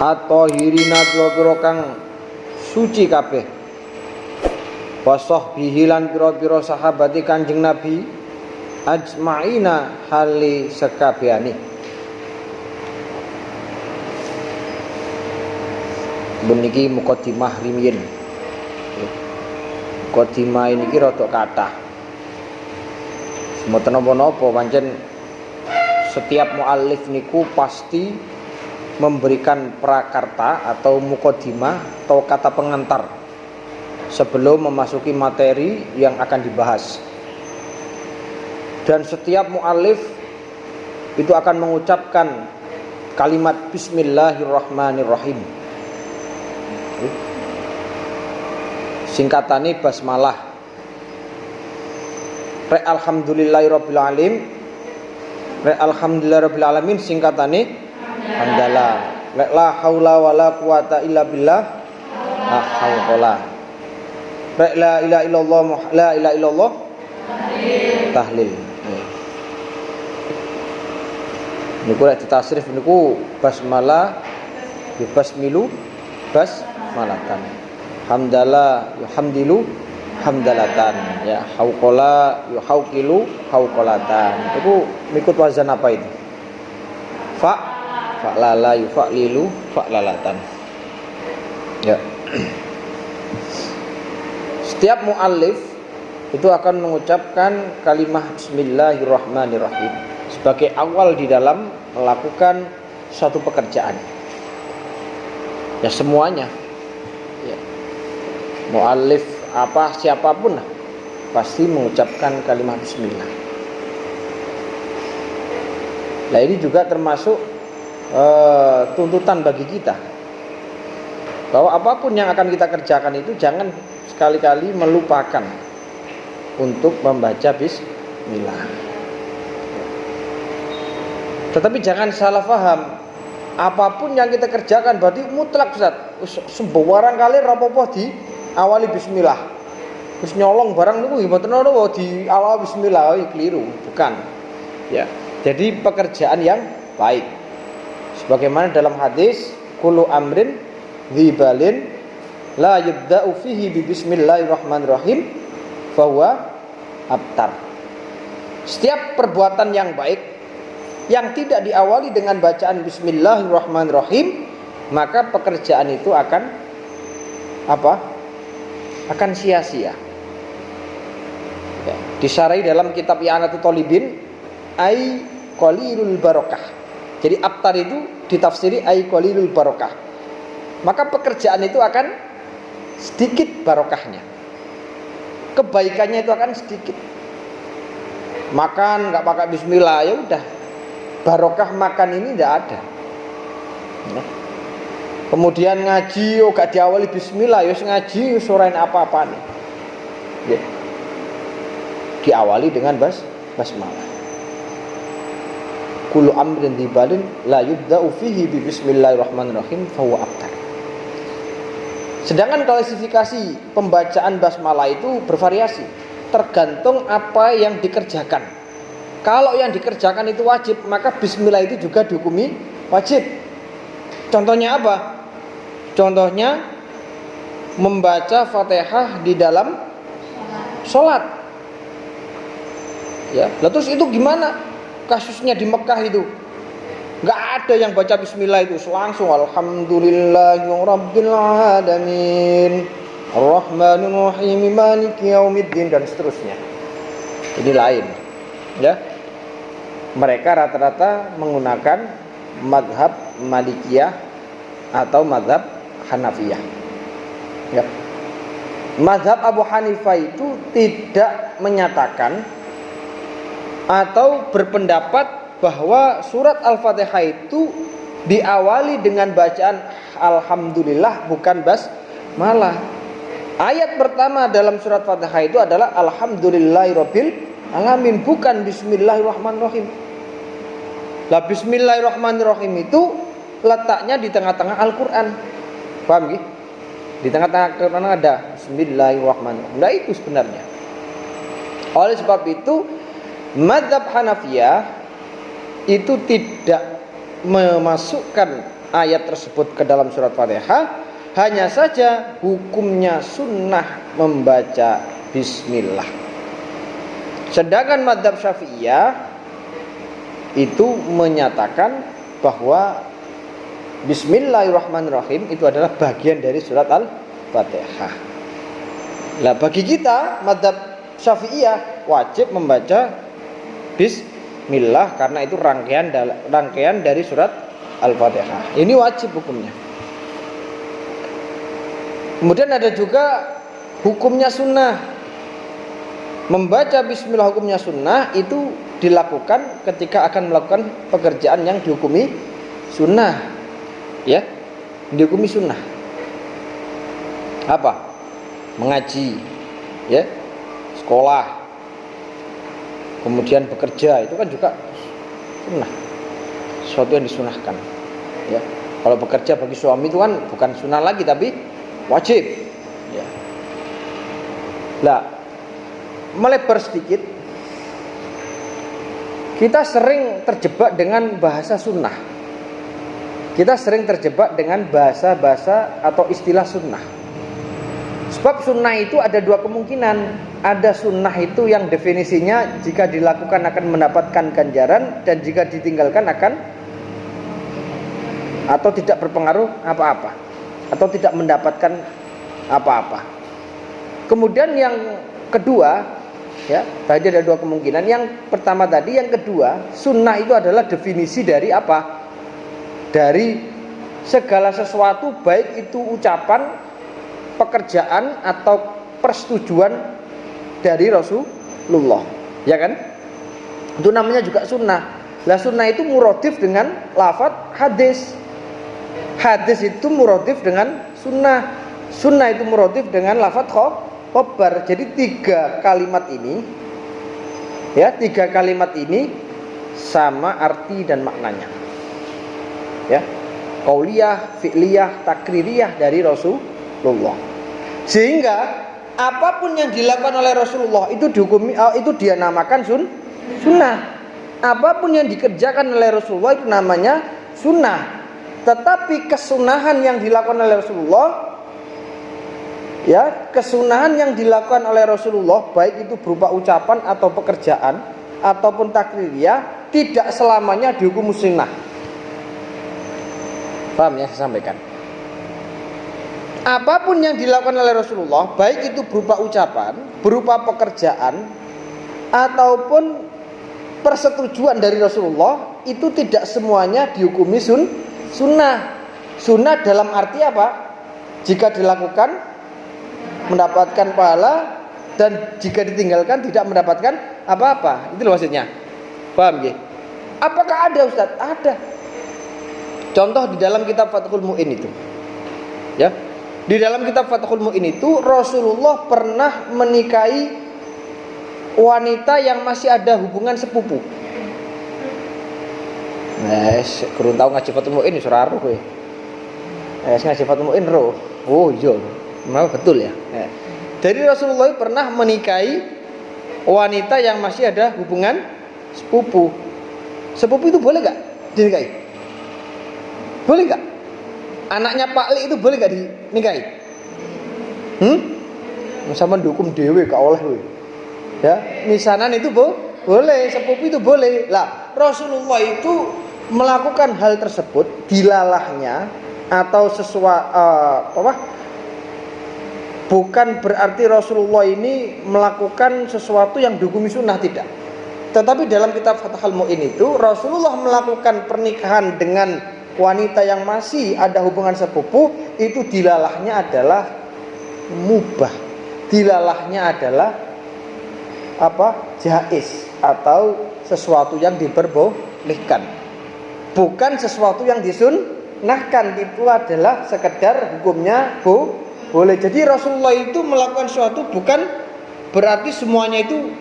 at-tahirina pira-pira kang suci kabeh, wasoh bihilan pira-pira sahabati Kanjeng Nabi ajmaina hali sekabehane. Buniki mukadimah riyin. Mukadimah niki rada kathah. Semoten napa-napa pancen setiap muallif niku pasti memberikan prakarta atau mukadimah atau kata pengantar sebelum memasuki materi yang akan dibahas. Dan setiap muallif itu akan mengucapkan kalimat bismillahirrahmanirrahim. Singkatane basmalah. Re alhamdulillahirabbil alamin. Re alhamdulillahirabbil alamin singkatane hamdalah. La haula wala quwata illa billah. La haula. Re la ilaha illallah la ilaha illallah tahlil. Niku lek ditasrif niku basmalah basmilu basmalatan. Hamdalah yuhamdilu hamdalatan, ya hauqala yuhauqilu hauqalatan. Itu ikut wazan apa itu? Fa'lala yufa'lilu fa'lalatan. Ya. Setiap muallif itu akan mengucapkan kalimat bismillahirrahmanirrahim sebagai awal di dalam melakukan suatu pekerjaan. Ya semuanya. Ya. Muallif apa siapapun lah pasti mengucapkan kalimat bismillah. Nah ini juga termasuk tuntutan bagi kita bahwa apapun yang akan kita kerjakan itu jangan sekali-kali melupakan untuk membaca bismillah. Tetapi jangan salah paham, apapun yang kita kerjakan berarti mutlak Ustaz. Sembarang kali rapopo di awali bismillah. Terus nyolong barang niku mboten ono di awal bismillah, keliru, bukan. Ya. Jadi pekerjaan yang baik. Sebagaimana dalam hadis kullu amrin dzibalin la yabda'u fihi bi bismillahirrahmanirrahim fahuwa abtar. Setiap perbuatan yang baik yang tidak diawali dengan bacaan bismillahirrahmanirrahim, maka pekerjaan itu akan apa? Akan sia-sia. Ya, disarai dalam kitab I'anatul Thalibin ai qalilul barakah. Jadi abtar itu ditafsiri ai qalilul barakah. Maka pekerjaan itu akan sedikit barokahnya. Kebaikannya itu akan sedikit. Makan enggak pakai bismillah ya udah. Barokah makan ini tidak ada. Ya. Kemudian ngaji gak diawali bismillah, yus ngaji surain apa-apa nih. Ya. Diawali dengan basmalah. Kullu amrin dibalin la yubda'u fihi bi bismillahirrahmanirrahim fahuwa abtar. Sedangkan klasifikasi pembacaan basmalah itu bervariasi, tergantung apa yang dikerjakan. Kalau yang dikerjakan itu wajib, maka bismillah itu juga dihukumi wajib. Contohnya apa? Contohnya membaca Fatihah di dalam sholat. Ya, terus itu gimana kasusnya di Mekah itu? Gak ada yang baca bismillah itu langsung alhamdulillahirabbil alamin arrahmanir rahim maliki yaumiddin dan seterusnya. Ini lain. Ya. Mereka rata-rata menggunakan mazhab Malikiyah atau mazhab Hanafiyah. Ya. Mazhab Abu Hanifah itu tidak menyatakan atau berpendapat bahwa surat Al-Fatihah itu diawali dengan bacaan alhamdulillah bukan basmalah. Ayat pertama dalam surat Fatihah itu adalah alhamdulillahirabbil alamin, bukan bismillahirrahmanirrahim. Lah bismillahirrahmanirrahim itu letaknya di tengah-tengah Al-Qur'an. Paham nggih? Di tengah-tengah Al-Qur'an ada bismillahirrahmanirrahim. Nah itu sebenarnya. Oleh sebab itu mazhab Hanafiyah itu tidak memasukkan ayat tersebut ke dalam surat Fatihah. Hanya saja hukumnya sunnah membaca bismillah. Sedangkan mazhab Syafi'iyah itu menyatakan bahwa bismillahirrahmanirrahim itu adalah bagian dari surat Al-Fatihah. Nah, bagi kita mazhab Syafi'iyah wajib membaca bismillah karena itu rangkaian dari surat Al-Fatihah. Ini wajib hukumnya. Kemudian ada juga hukumnya sunnah. Membaca bismillah hukumnya sunnah itu dilakukan ketika akan melakukan pekerjaan yang dihukumi sunnah, ya, dihukumi sunnah. Apa? Mengaji, ya, sekolah, kemudian bekerja, itu kan juga sunnah, sesuatu yang disunahkan, ya. Kalau bekerja bagi suami itu kan bukan sunnah lagi tapi wajib, ya. Lah, melebar sedikit, kita sering terjebak dengan bahasa sunnah. Kita sering terjebak dengan bahasa-bahasa atau istilah sunnah. Sebab sunnah itu ada dua kemungkinan. Ada sunnah itu yang definisinya jika dilakukan akan mendapatkan ganjaran, dan jika ditinggalkan akan atau tidak berpengaruh apa-apa, atau tidak mendapatkan apa-apa. Kemudian yang kedua, ya, tadi ada dua kemungkinan. Yang pertama tadi, yang kedua, sunnah itu adalah definisi dari apa? Dari segala sesuatu, baik itu ucapan, pekerjaan, atau persetujuan dari Rasulullah, ya kan? Itu namanya juga sunnah. Lah, sunnah itu muradif dengan lafadz hadis. Hadis itu muradif dengan sunnah. Sunnah itu muradif dengan lafadz khobar. Jadi tiga kalimat ini, ya, tiga kalimat ini sama arti dan maknanya, ya, qauliyah, fi'liyah, takririyah dari Rasulullah. Sehingga apapun yang dilakukan oleh Rasulullah itu dihukumi, itu dia namakan sunnah. Apapun yang dikerjakan oleh Rasulullah itu namanya sunnah. Tetapi kesunahan yang dilakukan oleh Rasulullah, ya, kesunahan yang dilakukan oleh Rasulullah, baik itu berupa ucapan atau pekerjaan ataupun takririyah, tidak selamanya dihukum sunnah. Paham ya, saya sampaikan. Apapun yang dilakukan oleh Rasulullah, baik itu berupa ucapan, berupa pekerjaan, ataupun persetujuan dari Rasulullah, itu tidak semuanya dihukumi sunnah. Sunnah dalam arti apa? Jika dilakukan mendapatkan pahala, dan jika ditinggalkan tidak mendapatkan apa-apa. Itu maksudnya. Paham ya? Apakah ada, Ustaz? Ada. Contoh di dalam kitab Fathul Mu'in itu, ya, di dalam kitab Fathul Mu'in itu Rasulullah pernah menikahi wanita yang masih ada hubungan sepupu. Kurang tahu ngaji Fathul Mu'in surah roh kowe. Ngaji Fathul Mu'in roh. Oh iya, mau betul ya. Jadi Rasulullah pernah menikahi wanita yang masih ada hubungan sepupu. Sepupu itu boleh gak dinikahi? Boleh gak? Anaknya Pak Li itu boleh gak dinikahi? Sama mendukung dewe gak oleh we. Ya, misanan itu boleh, sepupu itu boleh. Lah, Rasulullah itu melakukan hal tersebut dilalahnya atau bukan berarti Rasulullah ini melakukan sesuatu yang dihukumi sunnah, tidak. Tetapi dalam kitab Fathul Mu'in itu Rasulullah melakukan pernikahan dengan wanita yang masih ada hubungan sepupu, itu dilalahnya adalah mubah. Dilalahnya adalah apa? Jaiz, atau sesuatu yang diperbolehkan. Bukan sesuatu yang disunnahkan. Itu adalah sekedar hukumnya boleh. Jadi Rasulullah itu melakukan sesuatu bukan berarti semuanya itu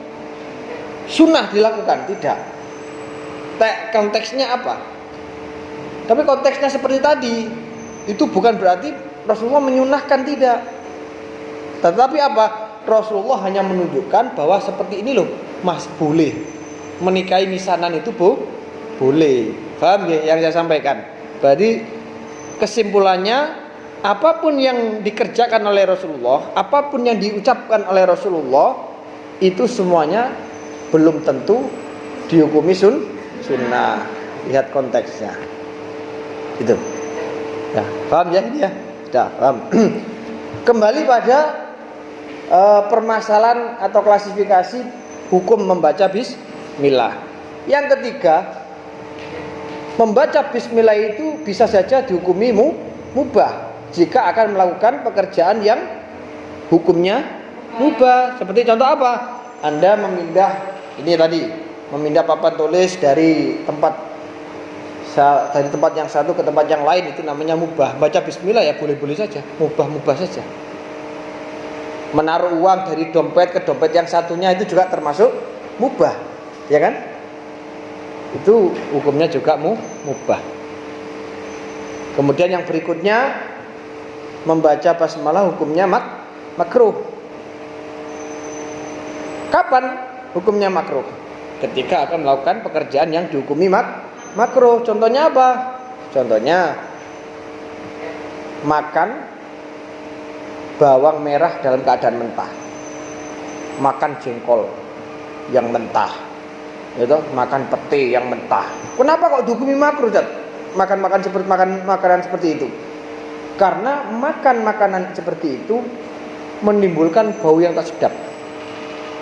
sunnah dilakukan, tidak. Konteksnya apa? Tapi konteksnya seperti tadi, itu bukan berarti Rasulullah menyunahkan, tidak. Tetapi apa? Rasulullah hanya menunjukkan bahwa seperti ini loh, Mas, boleh menikahi misanan itu boleh. Paham ya yang saya sampaikan? Berarti kesimpulannya, apapun yang dikerjakan oleh Rasulullah, apapun yang diucapkan oleh Rasulullah, itu semuanya belum tentu dihukumi sunnah. Lihat konteksnya. Itu. Ya, paham ya ini ya? Sudah, paham. Kembali pada permasalahan atau klasifikasi hukum membaca bismillah. Yang ketiga, membaca bismillah itu bisa saja dihukumi mubah jika akan melakukan pekerjaan yang hukumnya mubah. Seperti contoh apa? Anda memindah ini tadi, memindah papan tulis dari tempat yang satu ke tempat yang lain, itu namanya mubah. Baca bismillah ya boleh-boleh saja, mubah-mubah saja. Menaruh uang dari dompet ke dompet yang satunya itu juga termasuk mubah, ya kan? Itu hukumnya juga mubah. Kemudian yang berikutnya, membaca basmalah hukumnya makruh. Kapan hukumnya makruh? Ketika akan melakukan pekerjaan yang dihukumi makruh. Contohnya apa? Contohnya makan bawang merah dalam keadaan mentah, makan jengkol yang mentah, itu makan pete yang mentah. Kenapa kok dihukumi makruh, Ustaz? Makan makanan seperti itu. Karena makan makanan seperti itu menimbulkan bau yang tak sedap.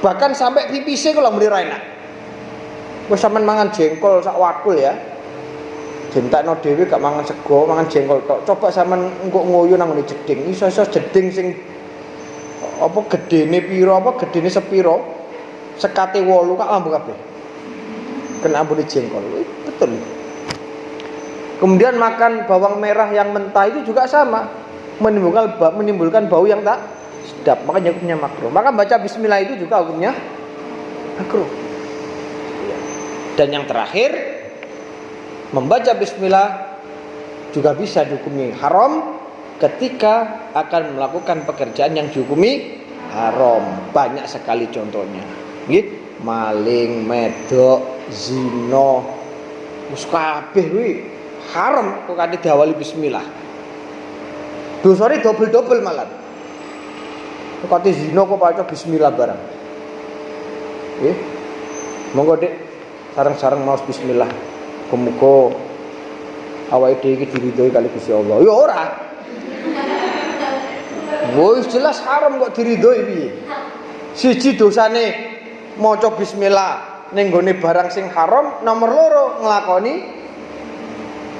Bahkan sampai pipise kalau mulai enak. Wes sampean mangan jengkol sak wakul ya. Jentakno dhewe gak mangan sego, mangan jengkol tok. Coba sampean engko ngoyo nang ngene jeding. Iso-iso jeding sing apa gedene pira, apa gedene sepira? Sekate 8 kak ambu kabeh. Kena ambune jengkol. Betul. Kemudian makan bawang merah yang mentah itu juga sama, menimbulkan bau yang tak sedap, makanya hukumnya makruh. Maka baca bismillah itu juga hukumnya makruh. Dan yang terakhir, membaca bismillah juga bisa dihukumi haram ketika akan melakukan pekerjaan yang dihukumi haram. Banyak sekali contohnya. Maling, medok, zina, wis kabeh kuwi haram kok kate diawali bismillah. Dosane double-double malah. Kok kate zina kok paca bismillah barang. Nggih. Monggo Dik, sareng-sareng maos bismillah. Muga awake dhewe iki diridhoi kali Gusti Allah. Ya ora. Wis jelas haram kok diridhoi piye? Siji dosane maca bismillah ning gone barang sing haram, nomor loro nglakoni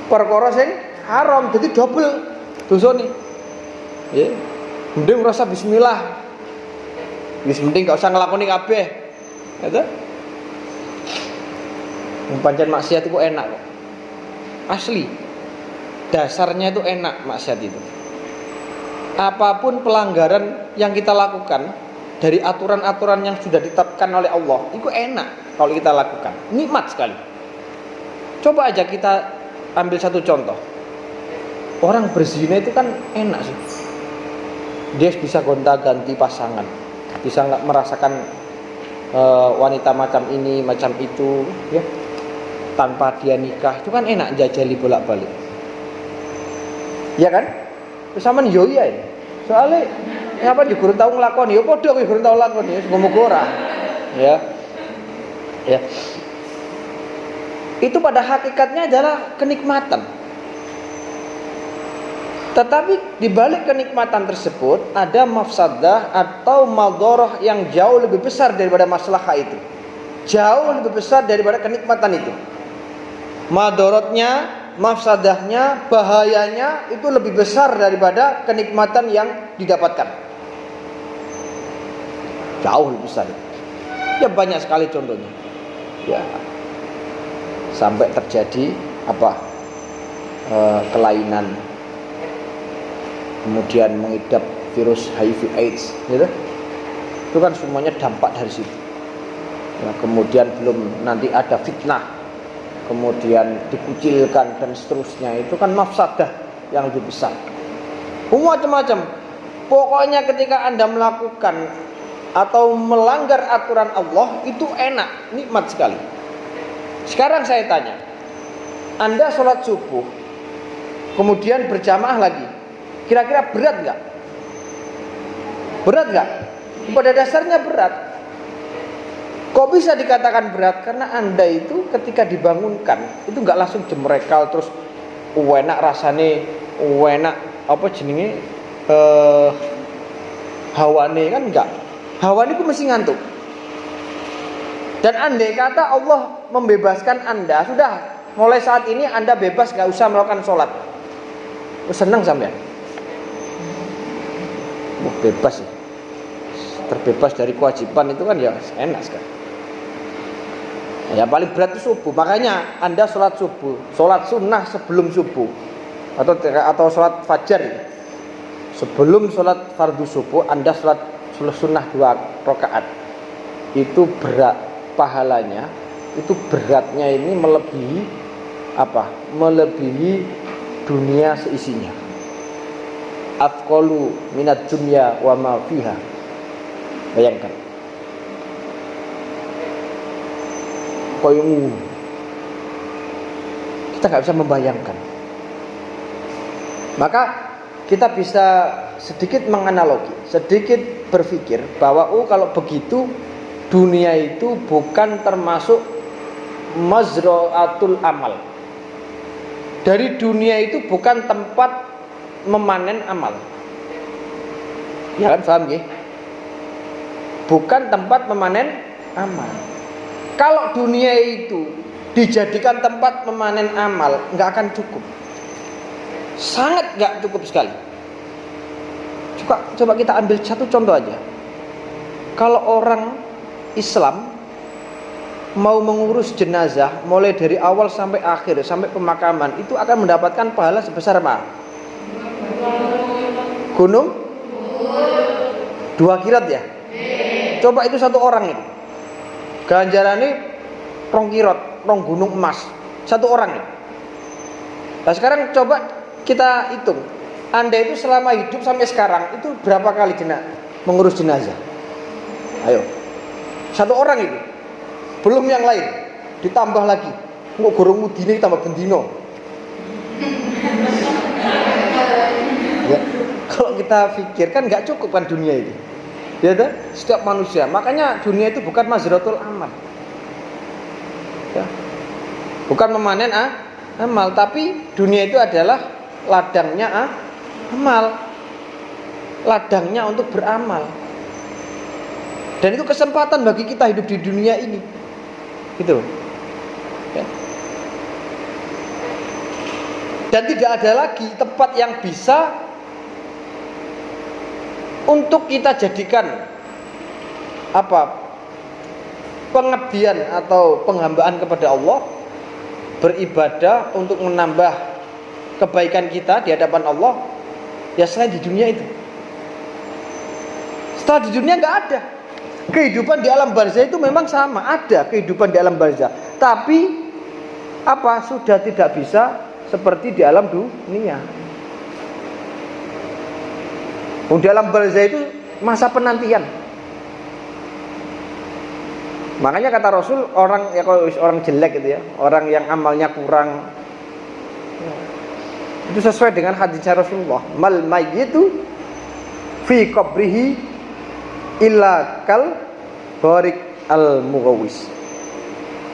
perkara sing haram, jadi double dosane. Ya. Mending ngrasa bismillah. Wis mending gak usah nglakoni kabeh. Ya. Pancen maksiat itu enak kok. Asli. Dasarnya itu enak maksiat itu. Apapun pelanggaran yang kita lakukan dari aturan-aturan yang sudah ditetapkan oleh Allah, itu enak kalau kita lakukan. Nikmat sekali. Coba aja kita ambil satu contoh. Orang berzina itu kan enak sih. Dia bisa gonta-ganti pasangan, bisa nggak merasakan wanita macam ini, macam itu, ya. Tanpa dia nikah, itu kan enak jajali bolak-balik. Ya kan? Terus sampean yo iya ya. Soale apa di gurun tau nglakoni, ya padha kowe gurun tau lakoni, semoga ora. Ya. Ya. Itu pada hakikatnya adalah kenikmatan. Tetapi di balik kenikmatan tersebut ada mafsadah atau madharah yang jauh lebih besar daripada maslahah itu. Jauh lebih besar daripada kenikmatan itu. Madharatnya, mafsadahnya, bahayanya itu lebih besar daripada kenikmatan yang didapatkan. Jauh lebih besar. Ya banyak sekali contohnya. Ya. Sampai terjadi apa? Kelainan. Kemudian mengidap virus HIV AIDS, gitu. Itu kan semuanya dampak dari situ. Ya, kemudian belum nanti ada fitnah, kemudian dikucilkan dan seterusnya, itu kan mafsadah yang lebih besar. Macam-macam. Pokoknya ketika Anda melakukan atau melanggar aturan Allah itu enak, nikmat sekali. Sekarang saya tanya, Anda sholat subuh kemudian berjamaah lagi. Kira-kira berat nggak? Berat nggak? Pada dasarnya berat. Kok bisa dikatakan berat? Karena Anda itu ketika dibangunkan itu nggak langsung jemrekal terus enak rasane, enak apa jenenge hawane kan enggak. Hawane itu mesti ngantuk. Dan andai kata Allah membebaskan Anda, sudah mulai saat ini Anda bebas nggak usah melakukan sholat. Seneng sampean? Bebas ya. Terbebas dari kewajiban itu kan ya enak sekali. Ya paling berat itu subuh. Makanya Anda sholat subuh, sholat sunnah sebelum subuh, atau sholat fajar ya. Sebelum sholat fardu subuh Anda sholat sunnah 2 rakaat. Itu berat pahalanya, itu beratnya ini melebihi apa? Melebihi dunia seisinya. Atqalu minad dunya wa ma fiha. Bayangkan. Koyong. Kita nggak bisa membayangkan. Maka kita bisa sedikit menganalogi, sedikit berpikir bahwa kalau begitu dunia itu bukan termasuk mazra'atul amal. Dari dunia itu bukan tempat memanen amal. Ya kan, paham ya? Bukan tempat memanen amal. Kalau dunia itu dijadikan tempat memanen amal, nggak akan cukup. Sangat nggak cukup sekali. Coba kita ambil satu contoh aja. Kalau orang Islam mau mengurus jenazah mulai dari awal sampai akhir, sampai pemakaman, itu akan mendapatkan pahala sebesar apa? Gunung 2 kirat ya. Coba itu satu orang itu ganjarannya 2 kirat, 2 gunung emas, satu orang itu. Nah sekarang coba kita hitung, Anda itu selama hidup sampai sekarang itu berapa kali mengurus jenazah? Ayo, satu orang itu, belum yang lain, ditambah lagi, kok gorong mudine tambah bendino. Ya, kalau kita pikir kan nggak cukup kan dunia itu, ya kan? Setiap manusia, makanya dunia itu bukan mazratul amal, ya. Bukan memanen amal, tapi dunia itu adalah ladangnya amal, ladangnya untuk beramal. Dan itu kesempatan bagi kita hidup di dunia ini, gitu. Ya. Dan tidak ada lagi tempat yang bisa untuk kita jadikan pengabdian atau penghambaan kepada Allah, beribadah untuk menambah kebaikan kita di hadapan Allah, ya selain di dunia itu. Setelah di dunia nggak ada. Kehidupan di alam barzah itu memang sama, ada kehidupan di alam barzah, tapi sudah tidak bisa seperti di alam dunia. Di alam barzah itu masa penantian. Makanya kata Rasul, kalau orang jelek gitu ya, orang yang amalnya kurang, itu sesuai dengan hadisnya Rasulullah, mal mayyitu fi qabrihi illa kal gharik al-mughawis.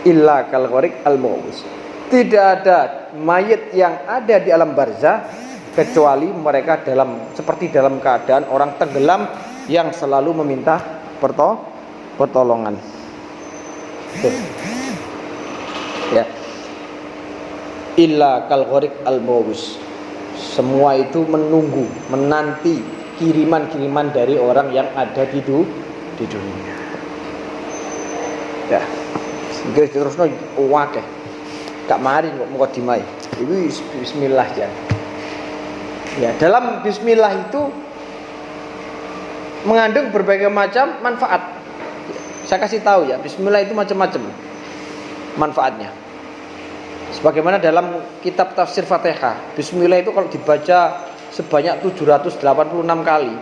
Illa kal gharik al-mughawis. Tidak ada mayit yang ada di alam barzah kecuali mereka seperti dalam keadaan orang tenggelam yang selalu meminta pertolongan. Ya. Illa kal gharik al-mughawis. Semua itu menanti kiriman-kiriman dari orang yang ada di dunia. Ya. Sehingga terusno akeh. Gak mari kok mukadimah. Itu bismillah ya. Ya, dalam bismillah itu mengandung berbagai macam manfaat. Saya kasih tahu ya, bismillah itu macam-macam manfaatnya. Sebagaimana dalam kitab tafsir Fatihah, bismillah itu kalau dibaca sebanyak 786 kali,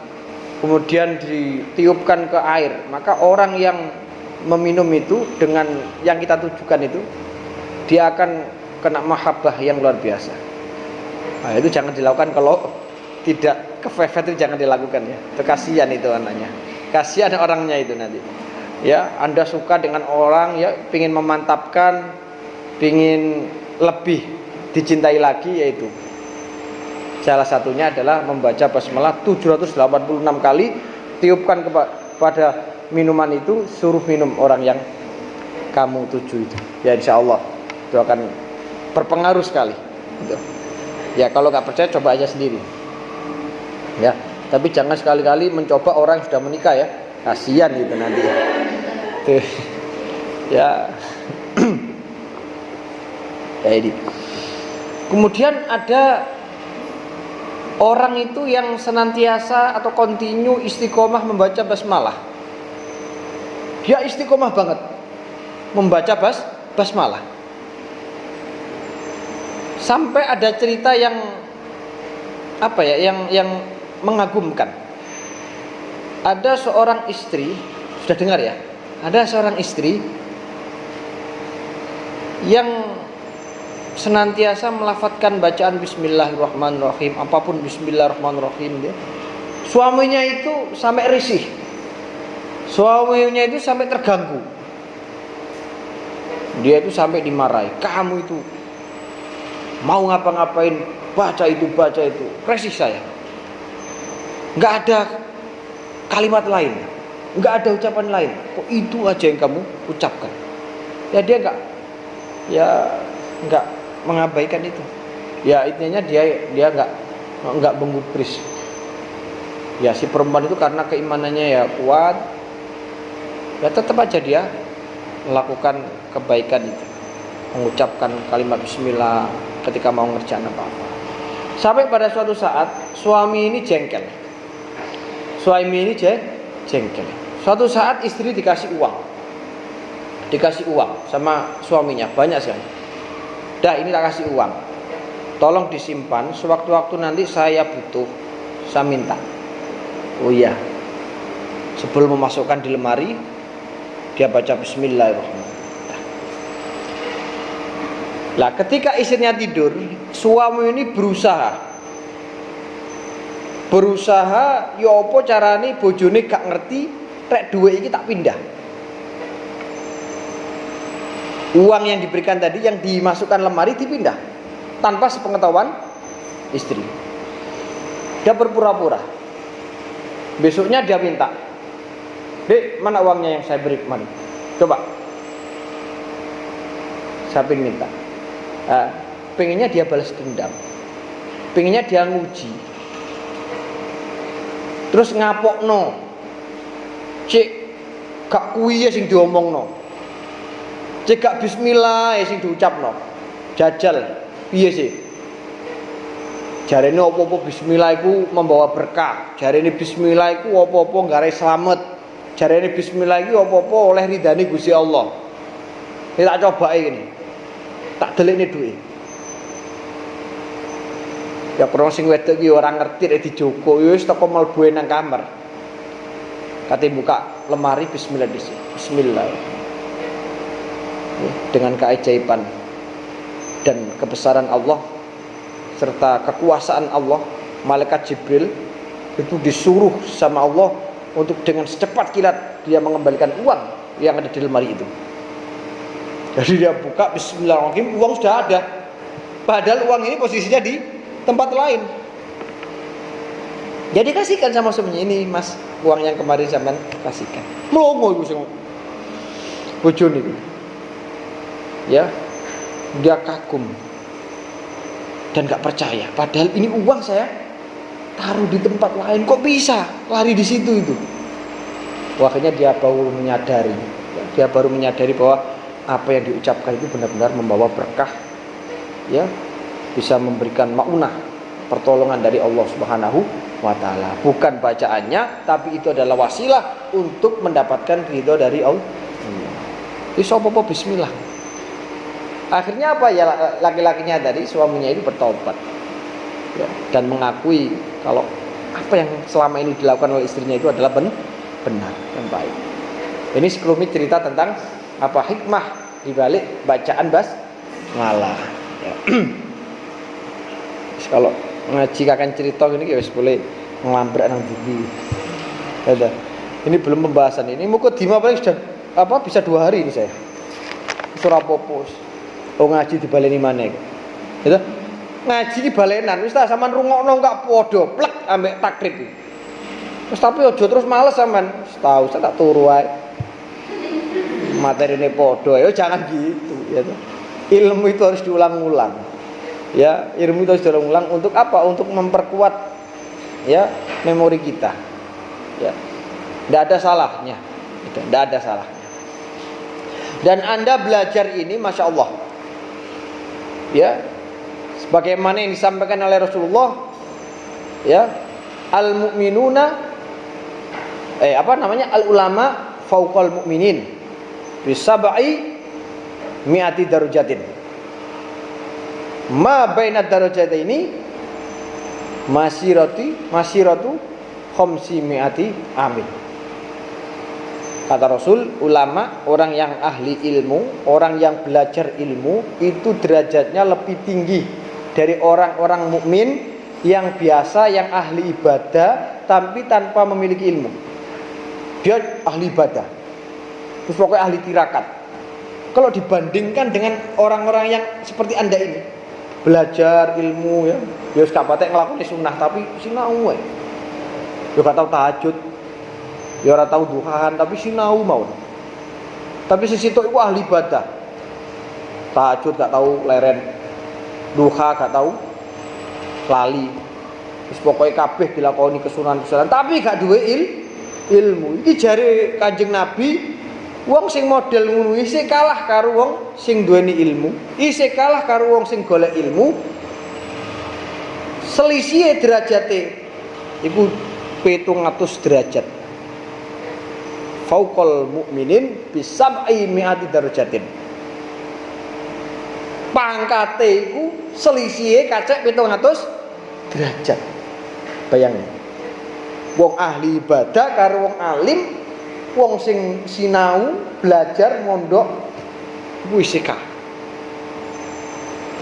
kemudian ditiupkan ke air, maka orang yang meminum itu dengan yang kita tujukan itu, dia akan kena mahabbah yang luar biasa. Nah, itu jangan dilakukan kalau tidak kepepet, itu jangan dilakukan ya. Itu kasihan itu anaknya. Kasihan orangnya itu nanti. Ya, Anda suka dengan orang ya, pingin memantapkan, pingin lebih dicintai lagi, yaitu salah satunya adalah membaca basmalah 786 kali, tiupkan kepada minuman itu, suruh minum orang yang kamu tuju itu. Ya insya Allah itu akan berpengaruh sekali. Gitu. Ya kalau nggak percaya coba aja sendiri. Ya, tapi jangan sekali-kali mencoba orang yang sudah menikah ya, kasihan gitu nanti. Tuh. Ya. Ya ini. Kemudian ada orang itu yang senantiasa atau kontinu istiqomah membaca basmalah. Dia istiqomah banget membaca basmalah. Sampai ada cerita yang apa ya, yang mengagumkan. Ada seorang istri, sudah dengar ya? Ada seorang istri yang senantiasa melafadzkan bacaan bismillahirrahmanirrahim, apapun bismillahirrahmanirrahim dia. Suaminya itu sampai risih. Suaminya itu sampai terganggu. Dia itu sampai dimarahi. Kamu itu mau ngapa-ngapain, baca itu. Resih saya. Nggak ada kalimat lain, nggak ada ucapan lain. Kok itu aja yang kamu ucapkan? Ya dia nggak mengabaikan itu. Ya intinya dia nggak menggubris. Ya si perempuan itu karena keimanannya ya kuat, ya tetap aja dia melakukan kebaikan itu, mengucapkan kalimat bismillah ketika mau ngerjain apa-apa. Sampai pada suatu saat suami ini jengkel. Suatu saat istri dikasih uang sama suaminya banyak sekali. Dah ini tak kasih uang, tolong disimpan, sewaktu-waktu nanti saya butuh, saya minta. Oh iya, sebelum memasukkan di lemari dia baca bismillahirrahmanirrahim. Lah ketika istrinya tidur, suami ini berusaha ya apa carane bojone gak ngerti rek duwe iki tak pindah. Uang yang diberikan tadi yang dimasukkan lemari dipindah tanpa sepengetahuan istri. Dia berpura-pura. Besoknya dia minta, "Dek, mana uangnya yang saya beri kemarin? Coba." Saya minta. Pengennya dia balas dendam. Pengennya dia nguji. Terus ngapokno. Cek gak kuwi ya sing diomongno. Cek gak bismillah ya sing diucapno. Jajal piye sih? Jarene apa-apa bismillah iku membawa berkah. Jarene bismillah iku apa-apa nggarai slamet. Jarene bismillah iku apa-apa oleh ridane Gusti Allah. Ini tak cobake ngene. Tak delikne duit. Ya kurang sing wedok iki ora ngerti nek dijogo ya wis teko mlebu nang kamar. Kate buka lemari bismillah dhisik. Bismillah. Dengan keajaiban dan kebesaran Allah serta kekuasaan Allah, malaikat Jibril itu disuruh sama Allah untuk dengan secepat kilat dia mengembalikan uang yang ada di lemari itu. Jadi dia buka bismillahirrahmanirrahim, uang sudah ada. Padahal uang ini posisinya di tempat lain. Jadi kasihkan sama suaminya, ini mas uang yang kemarin zaman kasihkan. Melongo itu semua. Bojone itu. Ya, dia kagum dan gak percaya. Padahal ini uang saya taruh di tempat lain, kok bisa lari di situ itu? Akhirnya dia baru menyadari bahwa apa yang diucapkan itu benar-benar membawa berkah, ya, bisa memberikan maunah, pertolongan dari Allah Subhanahu wa taala. Bukan bacaannya, tapi itu adalah wasilah untuk mendapatkan ridho dari Allah. Isopopo bismillah. Akhirnya apa ya, laki-lakinya tadi, suaminya itu bertobat, ya, dan mengakui kalau apa yang selama ini dilakukan oleh istrinya itu adalah benar dan baik. Ini sekelumit cerita tentang apa hikmah dibalik bacaan basmalah. Ya. Kalau ngaji kakek cerita gini ya wis boleh ngelambrak nang bumi. Ada. Ini belum pembahasan ini. Mukadimah paling sudah bisa 2 hari ini saya. Surah popos. Oh ngaji di baleni maneh. Gitu. Ngaji di balenan wis tak sampean rungokno gak padha plek ambek takrib. Terus tapi ojo terus males sampean. Tahu saya tak turu wae. Materine padha. Yo jangan gitu ya. Ilmu itu harus diulang-ulang. Ya, ilmu itu harus diulang-ulang untuk apa? Untuk memperkuat ya memori kita. Ya. Tidak ada salahnya. Tidak ada salahnya. Dan Anda belajar ini Masya Allah. Ya. Sebagaimana yang disampaikan oleh Rasulullah. Ya. Al-mu'minuna al-ulama fauqal mu'minin bisab'i mi'ati darajatin. Ma baina darajataini masiratu khamsi mi'ati amin. Kata Rasul, ulama, orang yang ahli ilmu, orang yang belajar ilmu itu derajatnya lebih tinggi dari orang-orang mukmin yang biasa, yang ahli ibadah tapi tanpa memiliki ilmu. Dia ahli ibadah, terus pokoknya ahli tirakat. Kalau dibandingkan dengan orang-orang yang seperti Anda ini, belajar ilmu ya wis gak patek nglakoni sunah tapi sinau wae. Yo gak tau tahajud, yo ora tau duhaan tapi sinau mawon. Tapi sing sitok iku ahli ibadah. Tahajud gak tau leren, duha gak tau lali. Wis pokoke kabeh dilakoni kesunahan-kesunahan tapi gak duwe ilmu. Iki jare Kanjeng Nabi, wong sing model ngono isih kalah karo wong sing duweni ilmu, isih kalah karo wong sing golek ilmu. Selisih derajate iku 700 derajat. Fauqal mukminin bisab'i mi'ati darajatin. Pangkate iku selisihe kacek 700 derajat. Bayangin. Wong ahli ibadah karo wong alim, wong sing sinau, belajar, mondok, wis ka.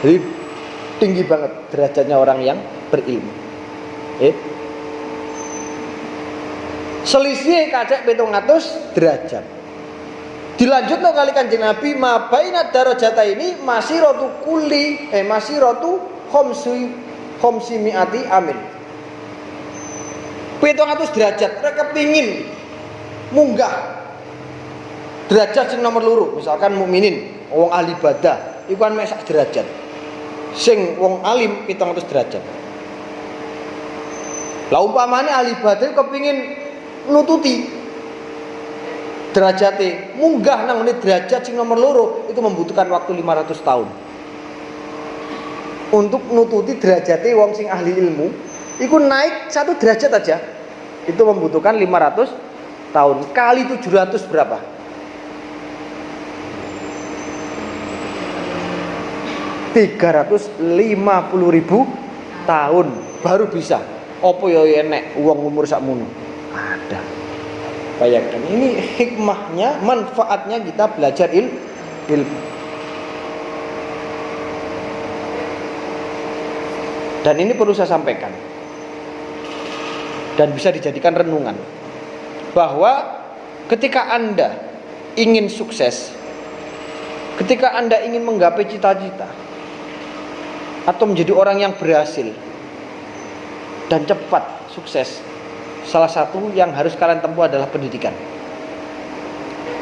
Jadi tinggi banget derajatnya orang yang berilmu. Selisih kacek 700 derajat. Dilanjutno kali Kanjeng Nabi, ma baina darajata ini masiratu khamsi mi'ati amin. 700 derajat, mereka pingin munggah derajat sing nomor loro, misalkan mukminin, wong ahli ibadah, iku kan mek sak derajat. Sing wong alim 700 derajat. Lah umpamane ahli ibadah kepingin nututi derajate, munggah nang derajat sing nomor loro, itu membutuhkan waktu 500 tahun. Untuk nututi derajate wong sing ahli ilmu, iku naik 1 derajat aja. Itu membutuhkan 500 tahun. Kali 700 berapa? 350.000 tahun baru bisa. Apa ya enek wong umur sakmono? Ada. Bayangkan, ini hikmahnya, manfaatnya kita belajar ilmu. Dan ini perlu saya sampaikan. Dan bisa dijadikan renungan. Bahwa ketika Anda ingin sukses, ketika Anda ingin menggapai cita-cita, atau menjadi orang yang berhasil dan cepat sukses, salah satu yang harus kalian tempuh adalah pendidikan.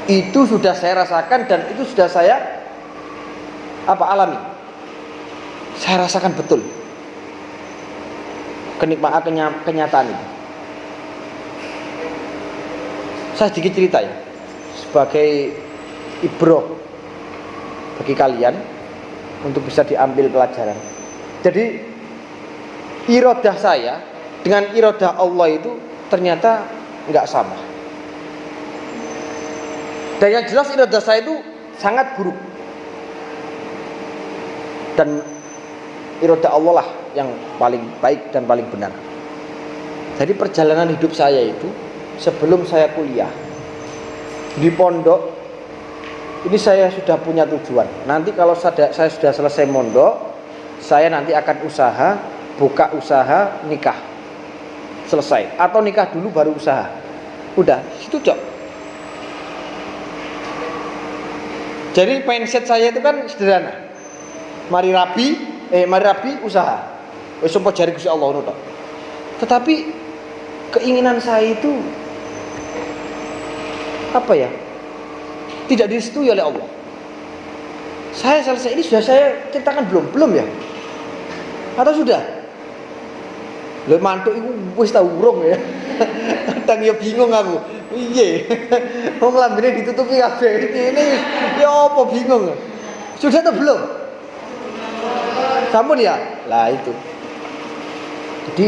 Itu sudah saya rasakan dan itu sudah saya alami. Saya rasakan betul kenyataan itu. Saya sedikit cerita ya, sebagai ibroh bagi kalian untuk bisa diambil pelajaran. Jadi iradah saya dengan iradah Allah itu ternyata nggak sama. Dan yang jelas iradah saya itu sangat buruk. Dan iradah Allah lah yang paling baik dan paling benar. Jadi perjalanan hidup saya itu sebelum saya kuliah di pondok, ini saya sudah punya tujuan. Nanti kalau saya sudah selesai mondok, saya nanti akan usaha buka usaha nikah. Selesai. Atau nikah dulu baru usaha. Udah, situ cok. Jadi mindset saya itu kan sederhana. Mari rabi usaha. Wis sapa jare Gusti Allah ngono tok. Tetapi keinginan saya itu apa ya? Tidak direstui oleh Allah. Saya selesai ini sudah saya ceritakan belum ya? Atau sudah? Lho mantuk iku wis tau urung ya. Kadang ya bingung aku. Piye? Wong lambene ditutupi kabeh. Ini ya apa bingung. Sudah atau belum? Sampun ya? Lah itu. Jadi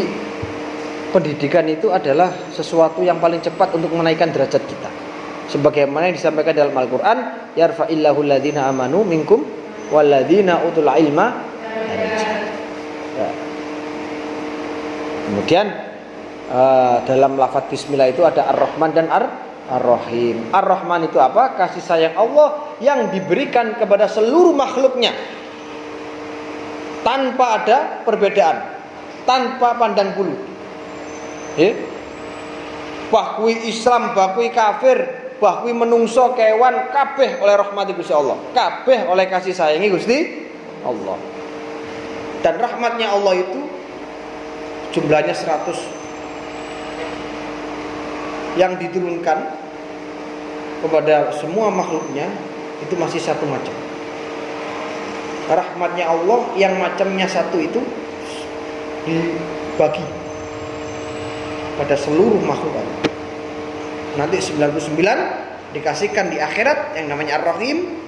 pendidikan itu adalah sesuatu yang paling cepat untuk menaikkan derajat kita. Sebagaimana yang disampaikan dalam Al-Qur'an, yarfa'illahu alladziina amanu minkum walladziina utul ilma darajat. Ya. Kemudian dalam lafaz bismillah itu ada Ar-Rahman dan Ar-Rahim. Ar-Rahman itu apa? Kasih sayang Allah yang diberikan kepada seluruh makhluknya tanpa ada perbedaan, tanpa pandang bulu. Bah kuwi Islam, bah kuwi kafir, bah kuwi menungso kewan, kabeh oleh rahmat Gusti Allah, kabeh oleh kasih sayangi Gusti Allah. Dan rahmatnya Allah itu jumlahnya 100 yang diturunkan kepada semua makhluknya itu masih satu macam. Rahmatnya Allah yang macamnya satu itu dibagi pada seluruh makhluk Allah. Nanti 99 dikasihkan di akhirat yang namanya Ar-Rahim,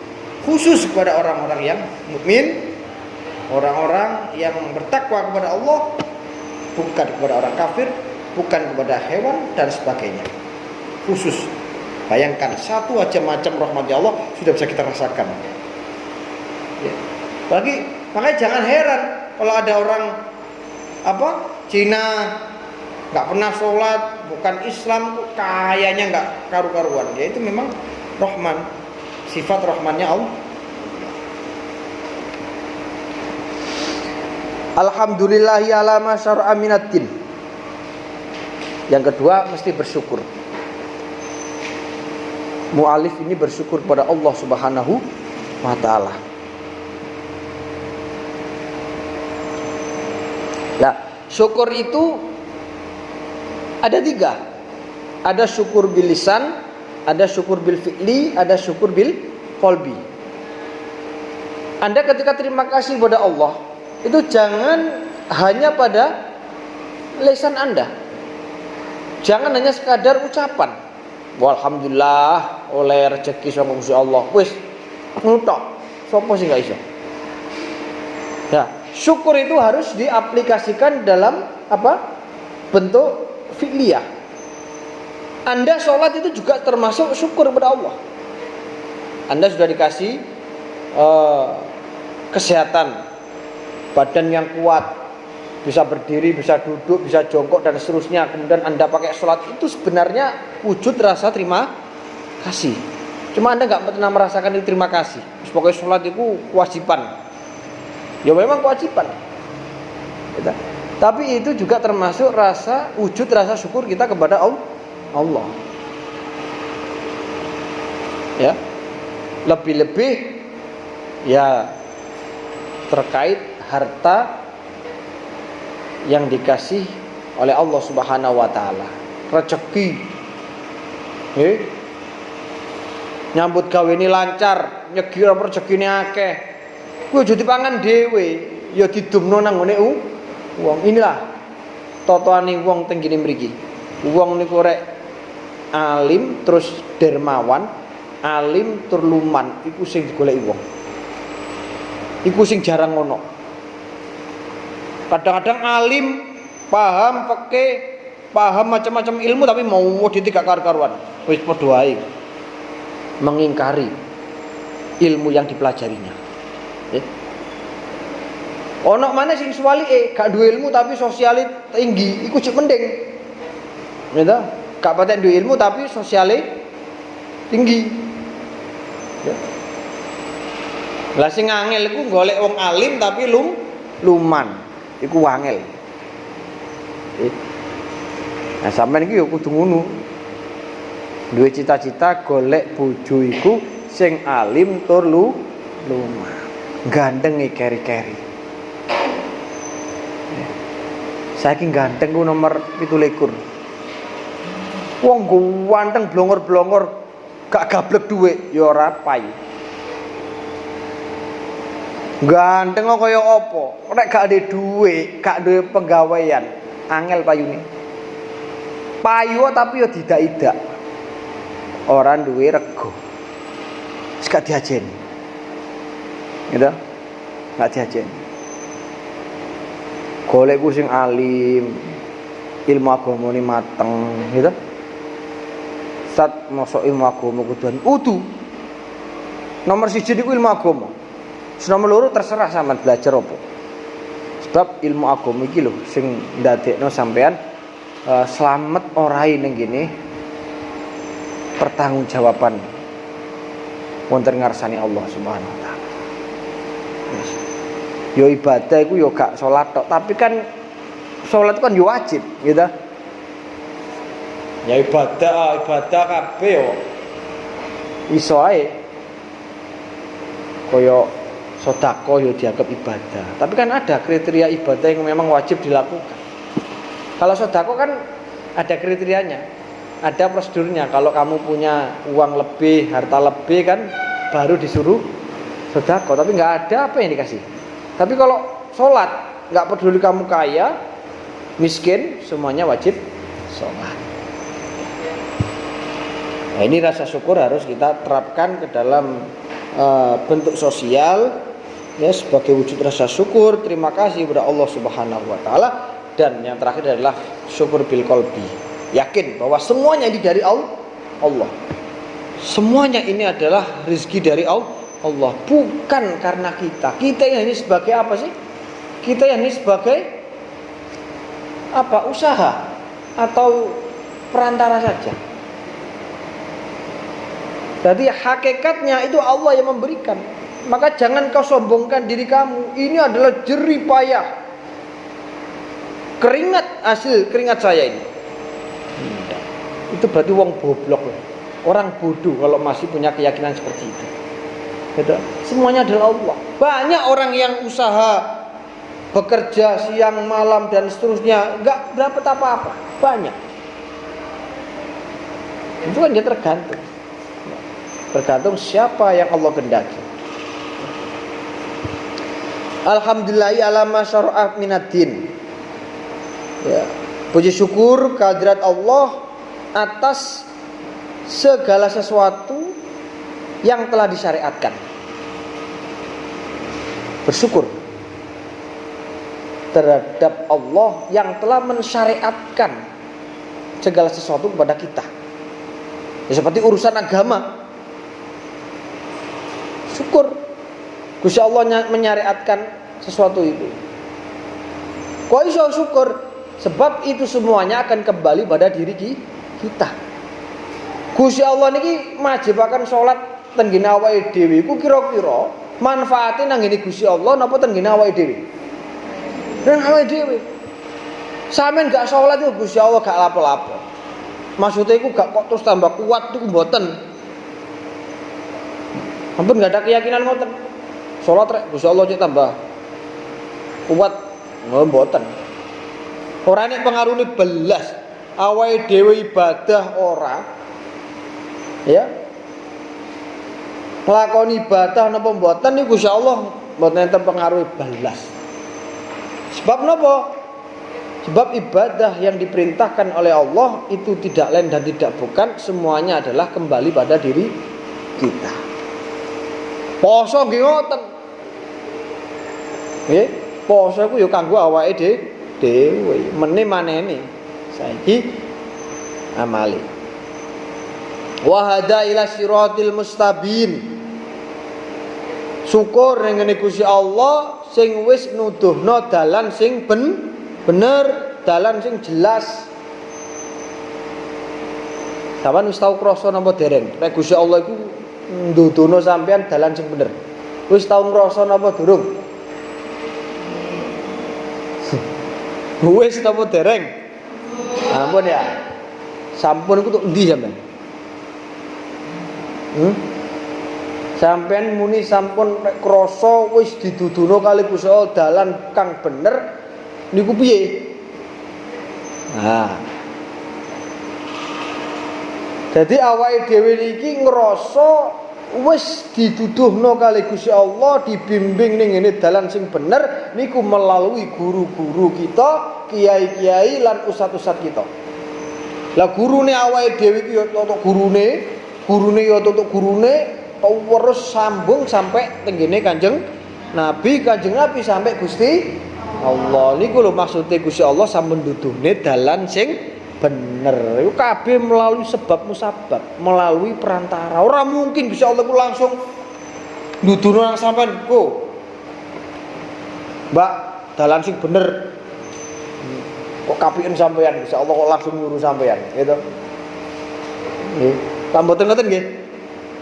khusus kepada orang-orang yang mukmin, orang-orang yang bertakwa kepada Allah, bukan kepada orang kafir, bukan kepada hewan dan sebagainya. Khusus. Bayangkan satu aja macam rahmatnya Allah sudah bisa kita rasakan. Ya. Makanya jangan heran kalau ada orang Cina nggak pernah sholat, bukan Islam, kayaknya nggak karu-karuan. Ya itu memang Rahman, sifat Rahmannya Allah. Alhamdulillahi ala ma syara'a minad din. Yang kedua mesti bersyukur. Mu'alif ini bersyukur kepada Allah Subhanahu wa ta'ala. Nah, syukur itu ada 3. Ada syukur bil lisan, ada syukur bil fi'li, ada syukur bil qalbi. Anda ketika terima kasih kepada Allah, itu jangan hanya pada lisan Anda. Jangan hanya sekadar ucapan. Alhamdulillah oleh rezeki saka Gusti Allah. Wis ngutok. Sopo sing gak iso? Nah, syukur itu harus diaplikasikan dalam bentuk fi'liyah. Anda sholat itu juga termasuk syukur kepada Allah. Anda sudah dikasih kesehatan, badan yang kuat, bisa berdiri, bisa duduk, bisa jongkok dan seterusnya. Kemudian Anda pakai sholat, itu sebenarnya wujud rasa terima kasih. Cuma Anda nggak pernah merasakan itu terima kasih. Pokoknya sholat itu kewajiban. Ya memang kewajiban. Gitu. Tapi itu juga termasuk wujud rasa syukur kita kepada Allah. Ya. Lebih-lebih ya terkait harta yang dikasih oleh Allah Subhanahu wa taala. Rezeki. Nyambut gawe ini lancar, nyegi rezekine akeh. Kuwi aja dipangan dhewe, ya didumno nang ngene wong. Inilah totoane wong teng kene mriki. Wong niku rek alim terus dermawan, alim tur luman, iku sing digoleki wong. Iku sing jarang ngono. Kadang-kadang alim, paham fikih, paham macam-macam ilmu tapi mau modite gak karu-karuan. Wis padha wae. Mengingkari ilmu yang dipelajarinya. Ono mana sing suwalike gak duwe ilmu tapi sosiale tinggi, iku cek mending. Gitu. Gak patek duwe ilmu tapi sosiale tinggi. Ya. Lah sing angel iku golek wong alim tapi luman. iku wangel. Nah, sampean iki ya kudu ngono. Duwe cita-cita golek bojo iku sing alim tur lumah. Gandeng keri-keri. Saiki ganteng ku nomor 17. Wong ganteng blongor-blongor gak gablek dhuwit ya ora payu. Ganteng kok kaya apa? Nek gak ada dhuwit, gak duwe penggawean, angel payune. Payu tapi ya didak-idak. Ora duwe rego. Wis gak diajeni. Gitu? Gak diajeni. Golek ku sing alim, ilmu agamane mateng, gitu. Sat mosok ilmu agama kudu nomor 1 niku ilmu agama. Nomor 2 terserah sampean belajar apa. Sebab ilmu agama iki lho sing ndadekno sampean slamet ora ning kene pertanggungjawaban wonten ngarsane Allah Subhanahu wa taala. Yo ibadah iku yo gak salat tok, tapi kan salat kan yo wajib, gitu. Ya ibadah kabeh yo iso ae. Kaya sedekah yo dianggap ibadah. Tapi kan ada kriteria ibadah yang memang wajib dilakukan. Kalau sedekah kan ada kriterianya. Ada prosedurnya. Kalau kamu punya uang lebih, harta lebih kan baru disuruh sedekah, tapi enggak ada apa yang dikasih. Tapi kalau sholat, nggak peduli kamu kaya, miskin, semuanya wajib sholat. Nah, ini rasa syukur harus kita terapkan ke dalam bentuk sosial, ya, sebagai wujud rasa syukur, terima kasih kepada Allah Subhanahu Wa Taala. Dan yang terakhir adalah syukur bil qalbi, yakin bahwa semuanya ini dari Allah. Semuanya ini adalah rezeki dari Allah, bukan karena kita. Kita ini sebagai apa sih? Kita ini sebagai apa? Usaha atau perantara saja. Jadi hakikatnya itu Allah yang memberikan. Maka jangan kau sombongkan diri kamu. Ini adalah jerih payah hasil keringat saya ini. Itu berarti wong goblok, orang bodoh kalau masih punya keyakinan seperti itu. Gitu. Semuanya adalah Allah. Banyak orang yang usaha, bekerja siang malam dan seterusnya, nggak dapat apa-apa. Banyak. Itu kan dia tergantung siapa yang Allah kehendaki. Alhamdulillahi ala ma syara'a minad-din. Ya, puji syukur kehadirat Allah atas segala sesuatu yang telah disyariatkan. Bersyukur terhadap Allah yang telah mensyariatkan segala sesuatu kepada kita. Ya, seperti urusan agama. Syukur Gusti Allah menyariatkan sesuatu itu. Kok iso syukur? Sebab itu semuanya akan kembali pada diri kita. Gusti Allah niki majibaken salat ten ngene awake dhewe iku kira-kira manfaate nang ngene Gusti Allah napa ten ngene awake dhewe? Nang awake dhewe. Sampeyan gak salat itu Gusti Allah gak lapo-lapo. Maksudnya iku gak kok terus tambah kuat iku mboten. Ampun gak ada keyakinan ngoten. Salat rek Gusti Allah cek tambah kuat mboten. Ora nek pengaruhne belas awake dhewe ibadah ora. Ya. Nglakoni ibadah napa mboten niku Gusti Allah mboten enten pengaruh belas. Sebab napa? Sebab ibadah yang diperintahkan oleh Allah itu tidak lain dan tidak bukan semuanya adalah kembali pada diri kita. Poso nggih ngoten. Nggih, poso iku ya kanggo awake dhewe, manene saiki amali. Wa hada ila siratil mustabin. Syukur ning ngene Gusti Allah sing wis nuduhno dalan sing bener, dalan sing jelas. Sampeyan wis tau krasa napa dereng? Nek Gusti Allah iku ndudono sampeyan dalan sing bener. Wis tau ngrasa napa durung? Wis napa dereng? Ampun ya. Sampun iku tok endi sampean? Sampean muni sampun nek krasa wis diduduno kali Gusti Allah dalan kang bener niku piye? Nah. Jadi awake dhewe niki ngrasa wis dituduhno kali Gusti Allah, dibimbing ning ngene dalan sing bener niku melalui guru-guru kita, kiai-kiai lan ustad-ustad kita. Lah gurune awake dhewe iki ya totok gurune ya totok gurune terus sambung sampai tenggene Kanjeng Nabi sampai Gusti Allah. Niku lho maksude Gusti Allah sampun duduhne dalan sing bener. Iku kabeh melalui sebab musabab, melalui perantara. Ora mungkin bisa Allah langsung duduno nang sampean kok. Mbak, dalan sing bener. Kok kapiken sampean bisa Allah kok langsung nyuruh sampean, gitu. Nggih. Tamboten ngoten nggih.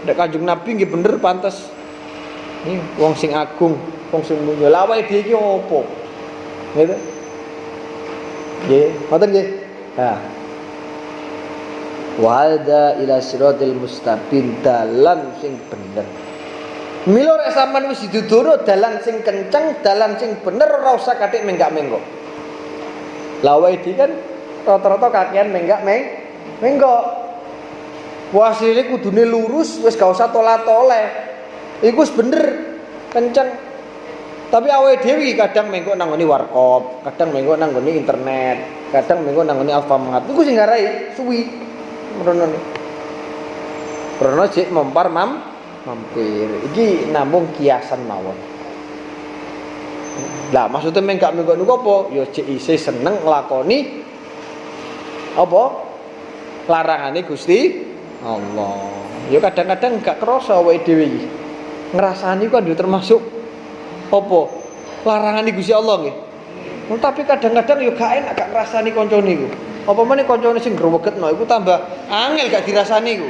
Nek Kanjeng Nabi nggih bener pantes. Nih wong sing agung, wong sing mulya. Lah awake dhewe iki opo? Gitu. Nggih, ngoten nggih. Nah. Wa'ada ila siratal mustaqim, dalan sing bener. Mila rek sampean wis diduduno dalan sing kenceng, dalan sing bener ora usah kathik menggak-menggok. Lah wae iki kan rata-rata kakean menggak-menggok. Wasile kudune lurus, wis gak usah tolat-toleh. Iku wis bener, kenceng. Tapi awake dhewe kadang menggok nang ngene warkop, kadang menggok nang ngene internet, kadang menggok nang ngene Alfamart. Iku sing ngarai suwi. Merono. Merono sik mampir. Iki namung kiasan mawon. Lah maksudnya menggok niku apa? Ya sik isih seneng nglakoni apa? Larangane Gusti Allah. Ya kadang-kadang gak krasa awake dhewe iki. Ngrasani kok termasuk apa? Larangan Gusti Allah nggih. Tapi kadang-kadang ya gak enak gak ngrasani kancane iku. Apa meneh kancane sing grewegetno iku tambah angel gak dirasani iku.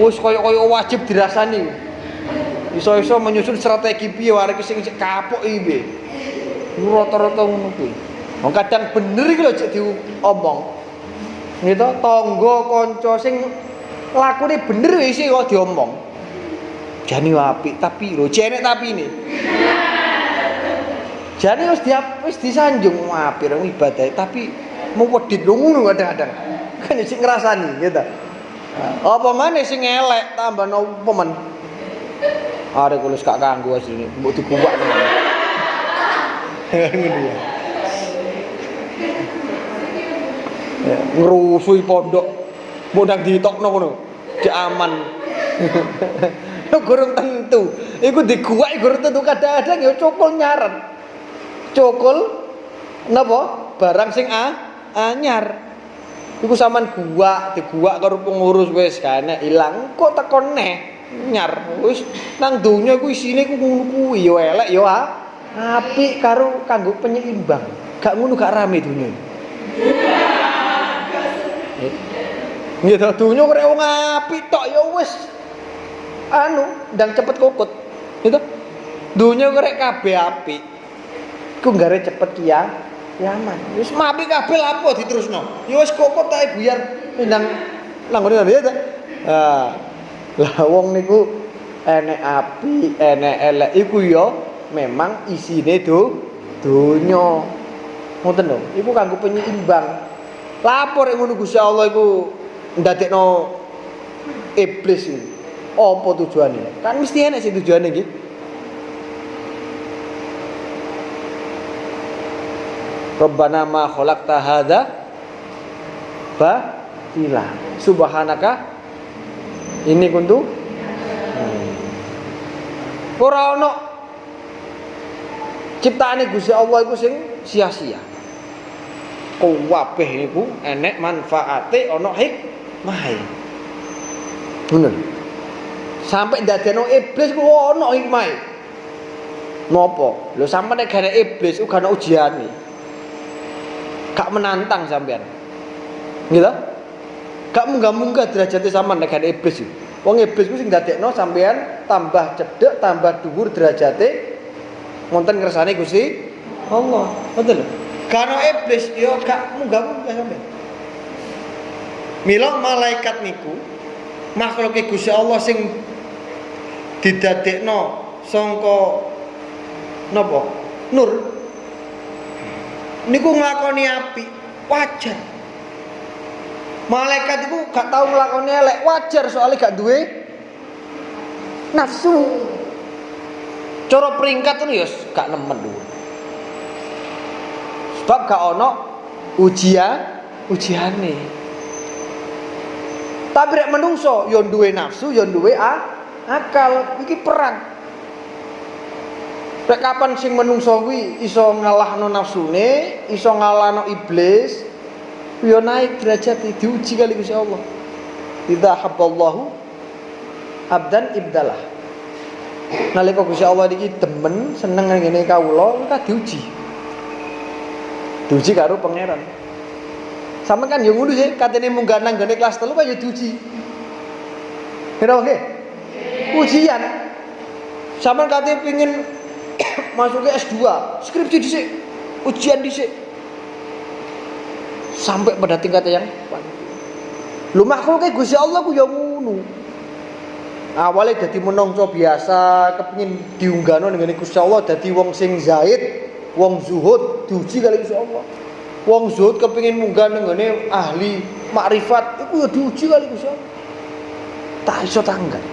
Wis kaya wajib dirasani iku. Iso-iso menyusun strategi piye arek sing kapok iki piye. Rata-rata ngono kuwi. Wong kadang bener iki lho cek diomong. Gitu, tangga kanca sing lakune bener wis kok diomong. Jane apik tapi lho jenek tapine. Jane wis disanjung apik rong ibadah tapi mau wedhit lho ngono kadang-kadang. Kan sing ngrasani gitu. Apa maneh sing elek tambah nopo men. Arek kuwi gak kanggo asline mbok dikuwak ngono. Ngono ya. Ngrusui pondok mbok nang ditokno ngono. Cek aman. Gurung tentu. Iku diguwak gurung tentu kadang-kadang ya cokol nyaret. Cokol napa? Barang sing anyar. Iku sampean diguwak karo pengurus wis gane ilang kok tekon neh nyar. Wis nang donya iku isine ku ngono kuwi ya elek ya apik karo kanggo penyeimbang. Gak ngono gak rame donya. Nggih to donya kok wong apik tok ya wis ndang cepet kokot. Gitu. Donya kok kabeh apik. Ku gare cepet kiamat. Wis apik kabeh lapo diterusno. Ya wis kokot ta buyar ndang ngene ya ta. Lah wong niku enek api, enek elek iku ya memang isine donya. Ngoten lho, iku kanggo penyeimbang. Lapor ngono Gusti Allah iku ndadekno iblis iki. Apa tujuane? Kan mesti enek sing tujuane iki. Rabbana ma khalaqta hadza batila. Subhanaka ini kuntu ora ono ciptaane Gusti Allah iku sing sia-sia. Kabeh niku enek manfaate ana hikmahe. Bener. Sampai ndadekno iblis ku ana hikmahe. Napa? Lho sampe nek gane iblis uga ana ujiane. Gak menantang sampean. Gitu? Gak munggah-munggah derajate sampean nek gane iblis iki. Wong iblis ku sing ndadekno sampean tambah cedhek, tambah dhuwur derajate wonten ngersane Gusti Allah. Betul lho. Karena iblis yo gak munggah-munggah sampe. Mila malaikat niku makhluk Gusti Allah sing didadekno sangka napa? Nur. Niku nglakoni apik, wajar. Malaikat itu gak tau nglakoni elek, wajar soalnya gak duwe nafsu. Cara peringkat itu ya gak nemen dulu. Sebab gak ono ujiane. Tapi rek menungso yo duwe nafsu, yo duwe akal, iki perang. Rek kapan sing menungso kuwi iso ngalahno nafsune, iso ngalahno iblis, yo naik derajat diuji kali Gusti Allah. Idza habballahu abdan ibdalah. Nalika Gusti Allah iki demen seneng ngene kawula, ka diuji. Diuji karo pangeran. Sama kan yo ngono sih, katene munggah nang gone kelas 3 kok yo diuji. Kira oke? Ujian. Sama katene pengin masuk ke S2, skripsi dhisik, ujian dhisik. Sampai pada tingkat yang lu makhluk Gusti Allah ku yo ngono. Awale dadi menungso biasa, kepengin diunggahno ning Gusti Allah dadi wong sing zahid, wong zuhud, diuji kali Gusti Allah. Wong zuhud kepengin munggah ning ahli makrifat, iku yo diuji kali Gusti Allah. Tak iso tanggal.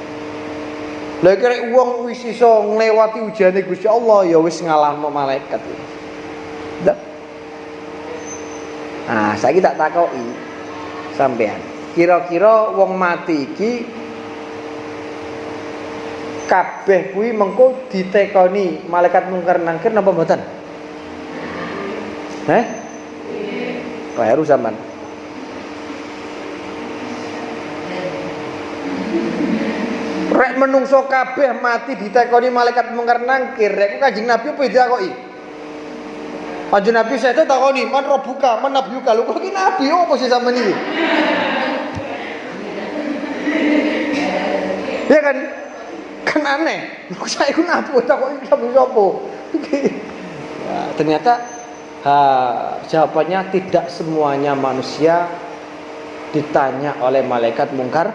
Lah kira wong wis iso nglewati ujane Gusti Allah ya wis ngalahno malaikat. Ndak. Nah, saiki tak takoki sampean. Kira-kira wong mati iki kabeh kuwi mengko ditekoni malaikat mungkar nangkir napa mboten? Baru zaman. Rek menungso kabeh mati ditekoni malaikat mungkar nangkir, rek Kanjeng Nabi apa ditakoki? Kanjeng Nabi saya takoni, "Man rabbuka, man nabiyuka?" Lho kok iki nabi opo sih sampean iki? Ya kan? Kan aneh. Lho saya iku nabi takoki nabi sapa? Ya, ternyata jawabannya tidak semuanya manusia ditanya oleh malaikat mungkar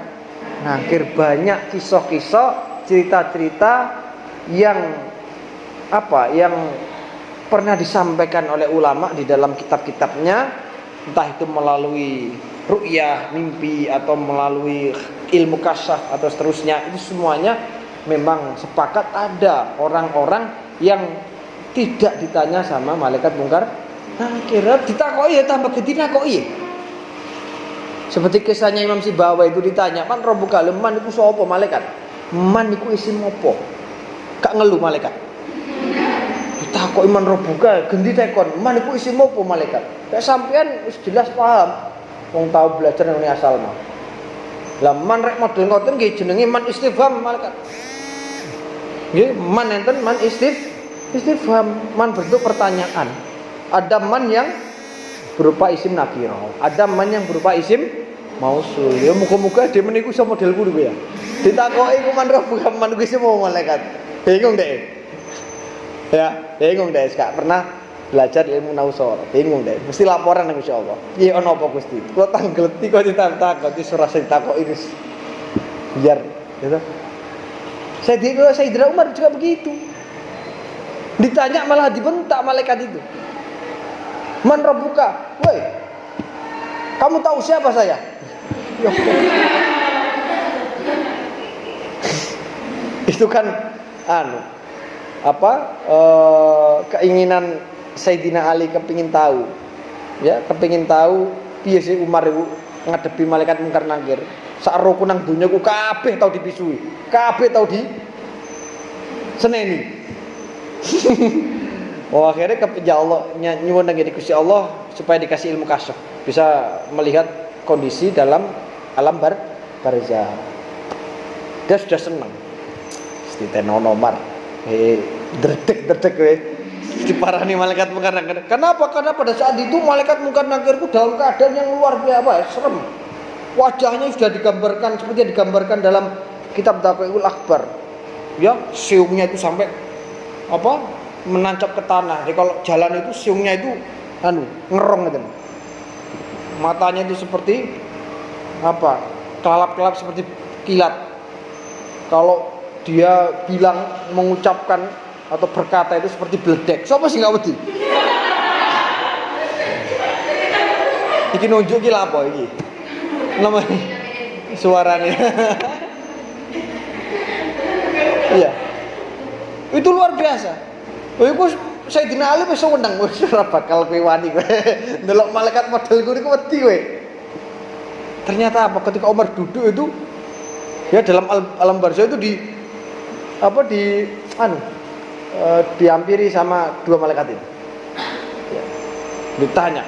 nangkir. Banyak kisah-kisah, cerita-cerita yang pernah disampaikan oleh ulama di dalam kitab-kitabnya, entah itu melalui ru'yah, mimpi, atau melalui ilmu kasyaf atau seterusnya. Itu semuanya memang sepakat ada orang-orang yang tidak ditanya sama malaikat mungkar nangkir. Ditakoki ya tambah gede nakoki. Seperti kisahnya Imam Sibawa itu ditanya, "Man rabbuka?" Man iku sapa malaikat? Man iku isim apa? Gak ngeluh malaikat. Ditakoki man rabbuka, gendi tekon, man iku isim apa malaikat? Kayak sampean wis jelas paham. Wong tau belajar nang asal mah. Lah man rek model ngoten nggih jenenge man istifham malaikat. Nggih, man enten man istifham, man bentuk pertanyaan. Ada man yang berupa isim nakirah, ada man yang berupa isim mausul. Ya muga-muga dhewe meniku iso model kudu ya. Ditakoki ku man rabbuka, man iku isim apa malaikat. Bingung deh. Ya, bingung deh, gak pernah belajar ilmu nausor. Bingung deh, mesti laporan nang Gusti Allah. Iya ono apa Gusti? Kok tanggleti kok ditakok di surah sing takok ini. Biar gitu. Sayyidina Umar juga begitu. Ditanya malah dibentak malaikat itu. Man rabbuka? Woi. Kamu tahu siapa saya? Ya. Itu kan keinginan Sayyidina Ali kepingin tahu. Ya, kepingin tahu piye sih Umar itu ngadepi malaikat mungkar nangkir. Sak roku nang donya ku kabeh tau dipisui. Kabeh tau di seneni. Oh, akhirnya kepada Allah nyuwun nang Gusti Allah supaya dikasih ilmu kasyaf, bisa melihat kondisi dalam alam barzah. Dia sudah senang. Stitenono Umar. Dredeg we. Diparani malaikat mungkar nangkir. Kenapa? Karena pada saat itu malaikat mungkar nangkir itu dalam keadaan yang luar biasa, serem. Wajahnya sudah digambarkan seperti yang digambarkan dalam kitab Taqwaul Akbar. Ya, siungnya itu sampai menancap ke tanah. Jadi kalau jalan itu siungnya itu ngerong gitu. Matanya itu seperti apa? Kelap-kelap seperti kilat. Kalau dia bilang mengucapkan atau berkata itu seperti beledek. Sopo sing gak wedi? Iki nunjuk iki lha apa iki? Namanya suaranya. Iya. Itu luar biasa. Iku Sayyidina Ali wis wenang wis ora bakal kowe wani kowe. Ndelok malaikat model iku wedi kowe. Ternyata apa? Ketika Umar duduk itu ya dalam alam barzah itu dihampiri sama dua malaikat itu. Ya. Ditanya,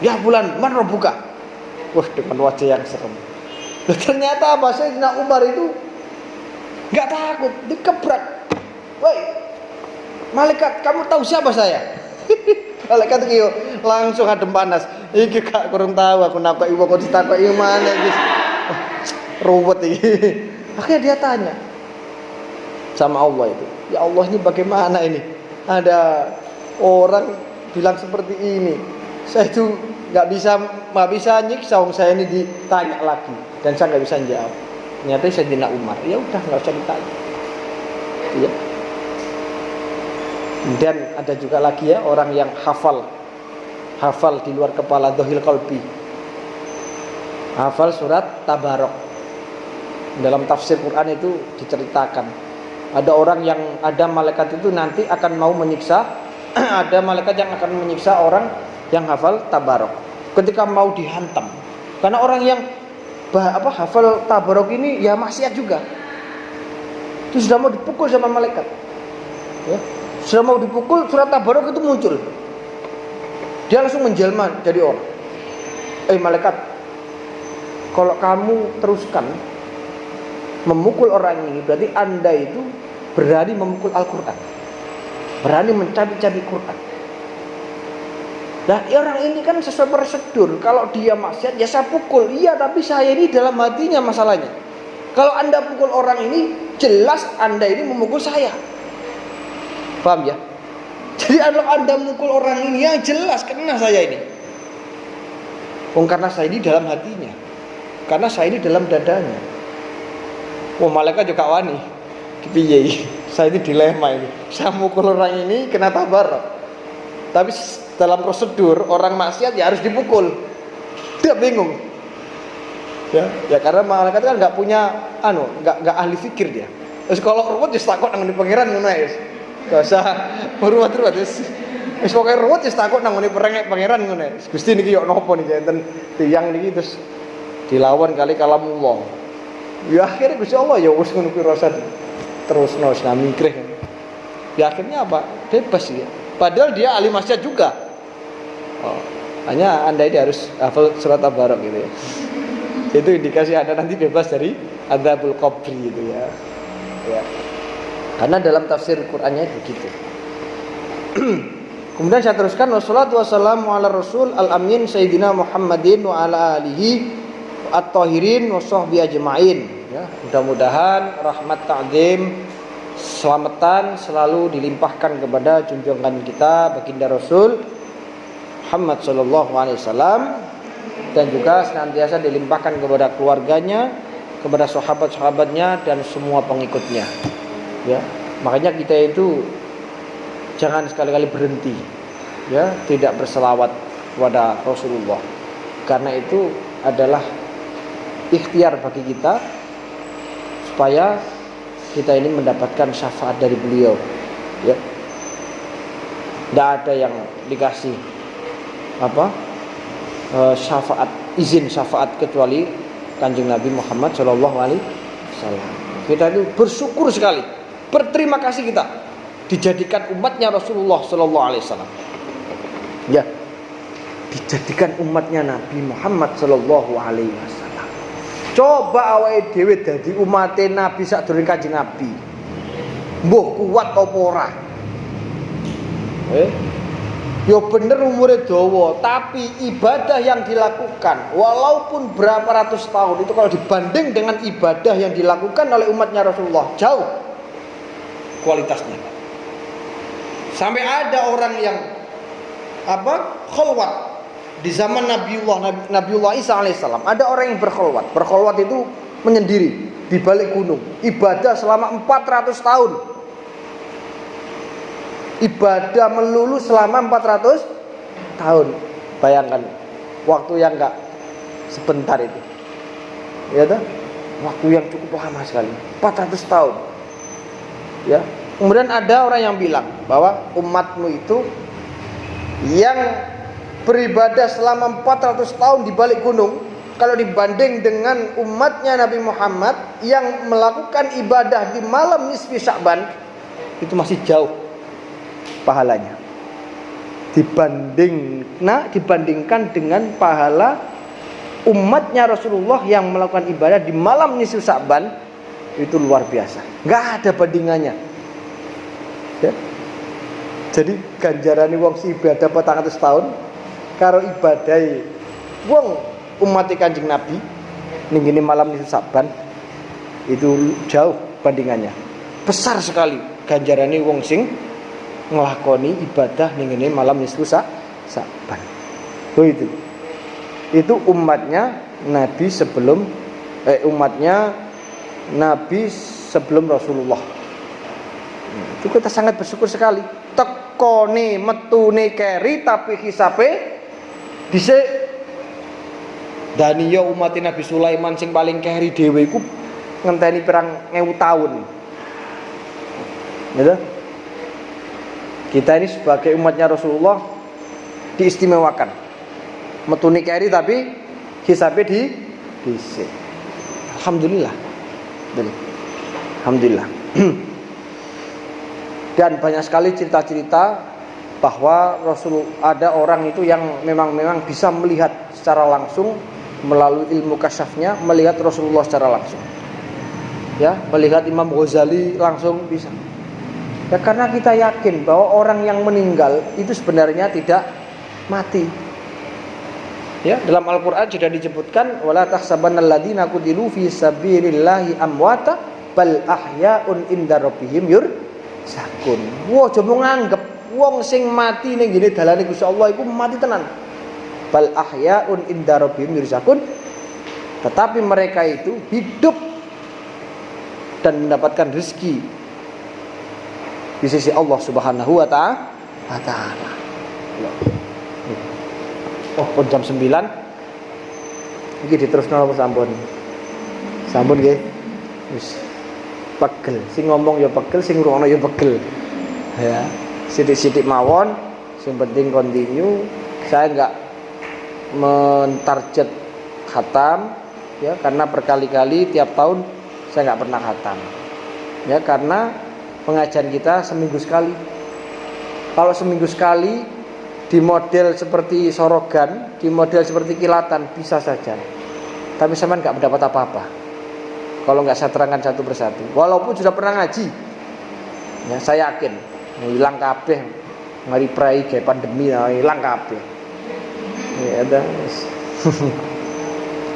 "Ya bulan, man rabbuka?" Wah, dengan wajah yang serem. Dan ternyata apa? Sayyidina Umar itu enggak takut, dikebrak. "Woi, malaikat, kamu tahu siapa saya?" Malaikat itu langsung adem panas. Iki gak kurang tahu aku nakoki wong kok ditakoki mana iki. Ruwet iki. Akhirnya dia tanya sama Allah itu, "Ya Allah, ini bagaimana ini? Ada orang bilang seperti ini. Saya itu nggak bisa nyiksa, saya ini ditanya lagi dan saya nggak bisa jawab." Ternyata Sayyidina Umar, ya udah nggak usah ditanya. Iya. Dan ada juga lagi ya orang yang hafal di luar kepala, dohil qalbi. Hafal surat Tabarok. Dalam tafsir Quran itu diceritakan ada orang yang ada malaikat itu nanti akan mau menyiksa. Ada malaikat yang akan menyiksa orang yang hafal Tabarok ketika mau dihantam. Karena orang yang hafal Tabarok ini ya maksiat juga. Itu sudah mau dipukul sama malaikat. Ya. Sudah mau dipukul, surat Tabarok itu muncul. Dia langsung menjelma jadi orang. Malaikat, kalau kamu teruskan memukul orang ini, berarti Anda itu berani memukul Al-Quran, berani mencabik-cabik Quran. Nah, orang ini kan sesuai prosedur. Kalau dia maksiat, ya saya pukul. Iya, tapi saya ini dalam hatinya masalahnya. Kalau Anda pukul orang ini, jelas Anda ini memukul saya. Paham ya? Jadi kalau Anda mukul orang ini, yang jelas kena saya ini. Karena saya ini dalam hatinya, karena saya ini dalam dadanya. Malaikat juga wani. Piye? Saya ini dilema ini. Saya mukul orang ini kena Tabarok. Tapi dalam prosedur orang maksiat ya harus dipukul. Dia bingung. Ya karena malaikat kan nggak punya nggak ahli fikir dia. Terus kalau ruwet wis takut nang pangeran ngono ya. Gak usah ruwet wis pokoke ruwet wis takut nang pangeran ngono ya. Gusti niki yo nopo niki enten tiyang niki terus dilawan kali kalamullah. Ya akhirnya Gusti Allah ya wis ngono kuwi rasa terusno wis mikrih. Ya akhirnya apa? Bebas ya. Padahal dia ahli maksiat juga. Hanya Anda ini harus hafal surat Tabarok gitu ya. Itu indikasi Anda nanti bebas dari adzabul qabri gitu ya. Ya. Karena dalam tafsir Qur'annya begitu. Kemudian saya teruskan, wassalatu wassalamu ala rasul al-amin sayyidina Muhammadin wa ala alihi at-tahirin wa sahbihi ajma'in. Ya, mudah-mudahan rahmat ta'zim selamatan selalu dilimpahkan kepada junjungan kita baginda Rasul Muhammad sallallahu alaihi wasallam, dan juga senantiasa dilimpahkan kepada keluarganya, kepada sahabat-sahabatnya dan semua pengikutnya. Ya, makanya kita itu jangan sekali-kali berhenti ya tidak berselawat kepada Rasulullah, karena itu adalah ikhtiar bagi kita supaya kita ini mendapatkan syafaat dari beliau. Ya, tidak ada yang dikasih izin syafaat kecuali Kanjeng Nabi Muhammad Shallallahu Alaihi Wasallam. Kita itu bersyukur sekali, berterima kasih kita dijadikan umatnya Rasulullah Shallallahu Alaihi Wasallam. Ya, dijadikan umatnya Nabi Muhammad Shallallahu Alaihi Wasallam. Coba awake dhewe dadi umate Nabi sadurunge Kanjeng Nabi, mbuh kuat apa ora? Ya bener umurnya dawa, tapi ibadah yang dilakukan walaupun berapa ratus tahun itu kalau dibanding dengan ibadah yang dilakukan oleh umatnya Rasulullah jauh kualitasnya. Sampai ada orang yang kholwat di zaman Nabiullah Isa alaihissalam. Ada orang yang berkholwat. Berkholwat itu menyendiri di balik gunung, ibadah selama 400 tahun. Ibadah melulu selama 400 tahun. Bayangkan waktu yang enggak sebentar itu. Ya toh? Waktu yang cukup lama sekali. 400 tahun. Ya. Kemudian ada orang yang bilang bahwa umatmu itu yang beribadah selama 400 tahun di balik gunung, kalau dibanding dengan umatnya Nabi Muhammad yang melakukan ibadah di malam nisfi Sya'ban, itu masih jauh pahalanya. Dibandingkan dengan pahala umatnya Rasulullah yang melakukan ibadah di malam nisfu Sya'ban, itu luar biasa. Nggak ada bandingannya. Ya. Jadi ganjaran wong si ibadah 400 tahun karo ibadah wong umat Kanjeng Nabi ning ngene malam nisfu Sya'ban, itu jauh bandingannya. Besar sekali ganjarane wong sing nglakoni ibadah ning ngene malam nisfu Sya'ban. Oh itu umatnya Nabi sebelum Rasulullah. Itu kita sangat bersyukur sekali. Tekone metune keri tapi hisabe dhisik. Dan ya umat Nabi Sulaiman sing paling keri dhewe iku ngenteni pirang ewu tahun. Ya. Kita ini sebagai umatnya Rasulullah diistimewakan. Metune keri tapi hisabe dhisik. Alhamdulillah. Alhamdulillah. Dan banyak sekali cerita-cerita bahwa ada orang itu yang memang bisa melihat secara langsung melalui ilmu kasyafnya, melihat Rasulullah secara langsung. Ya, melihat Imam Ghazali langsung bisa. Ya, karena kita yakin bahwa orang yang meninggal itu sebenarnya tidak mati. Ya, dalam Al-Qur'an sudah disebutkan wala tahsabannal ladzina qutilu fi sabilillahi amwata bal ahya'un inda rabbihim yurzaqun. Wo aja nganggep wong sing mati ning ngene dalane Gusti Allah iku mati tenan. Bal ahya'un inda rabbihim yurzaqun. Tetapi mereka itu hidup dan mendapatkan rezeki di sisi Allah Subhanahu wa taala. Oh, pun jam 9. Iki diterusno apa sampun? Sampun nggih. Wis pegel. Sing ngomong ya pegel, sing ngrungokno ya pegel. Ya, sithik-sithik mawon, sing penting continue. Saya enggak mentarget khatam ya, karena berkali-kali tiap tahun saya enggak pernah khatam. Ya, karena pengajian kita seminggu sekali. Kalau seminggu sekali di model seperti sorogan, di model seperti kilatan bisa saja. Tapi sampean enggak mendapat apa-apa kalau enggak saya terangkan satu persatu. Walaupun sudah pernah ngaji. Ya, saya yakin hilang kabeh mari prai kayak pandemi hilang kabeh. Ya ada.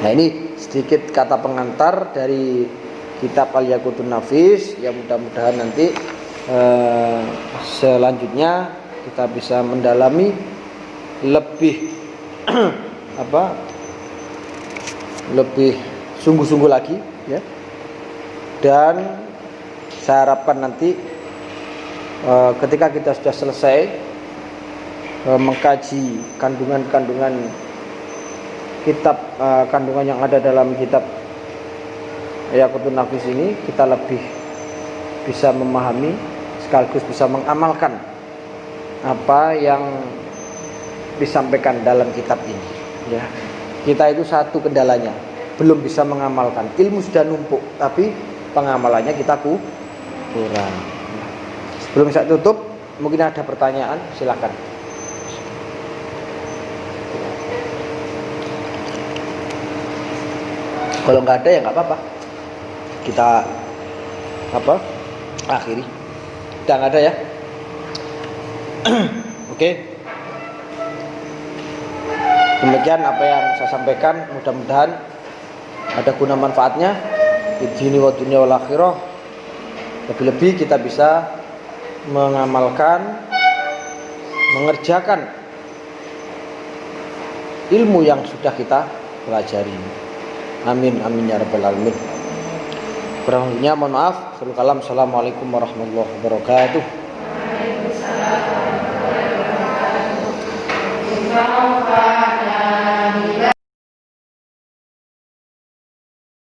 Nah, ini sedikit kata pengantar dari kitab Al-Yaqutun Nafis yang mudah-mudahan nanti selanjutnya kita bisa mendalami lebih lebih sungguh-sungguh lagi ya. Dan saya harapkan nanti ketika kita sudah selesai mengkaji kandungan-kandungan kitab kandungan yang ada dalam kitab Yaqutun Nafis ini, kita lebih bisa memahami sekaligus bisa mengamalkan apa yang disampaikan dalam kitab ini ya. Kita itu satu kendalanya, belum bisa mengamalkan. Ilmu sudah numpuk tapi pengamalannya kita kurang. Sebelum saya tutup, mungkin ada pertanyaan, silakan. Kalau nggak ada ya nggak apa-apa, kita akhiri. Udah nggak ada ya. Oke. Demikian apa yang saya sampaikan, mudah-mudahan ada guna manfaatnya di dunia wa dunia wal akhirah. Lebih-lebih kita bisa mengamalkan, mengerjakan ilmu yang sudah kita pelajari. Amin amin ya rabbal alamin. Kurang lebihnya mohon maaf. Assalamualaikum warahmatullahi wabarakatuh.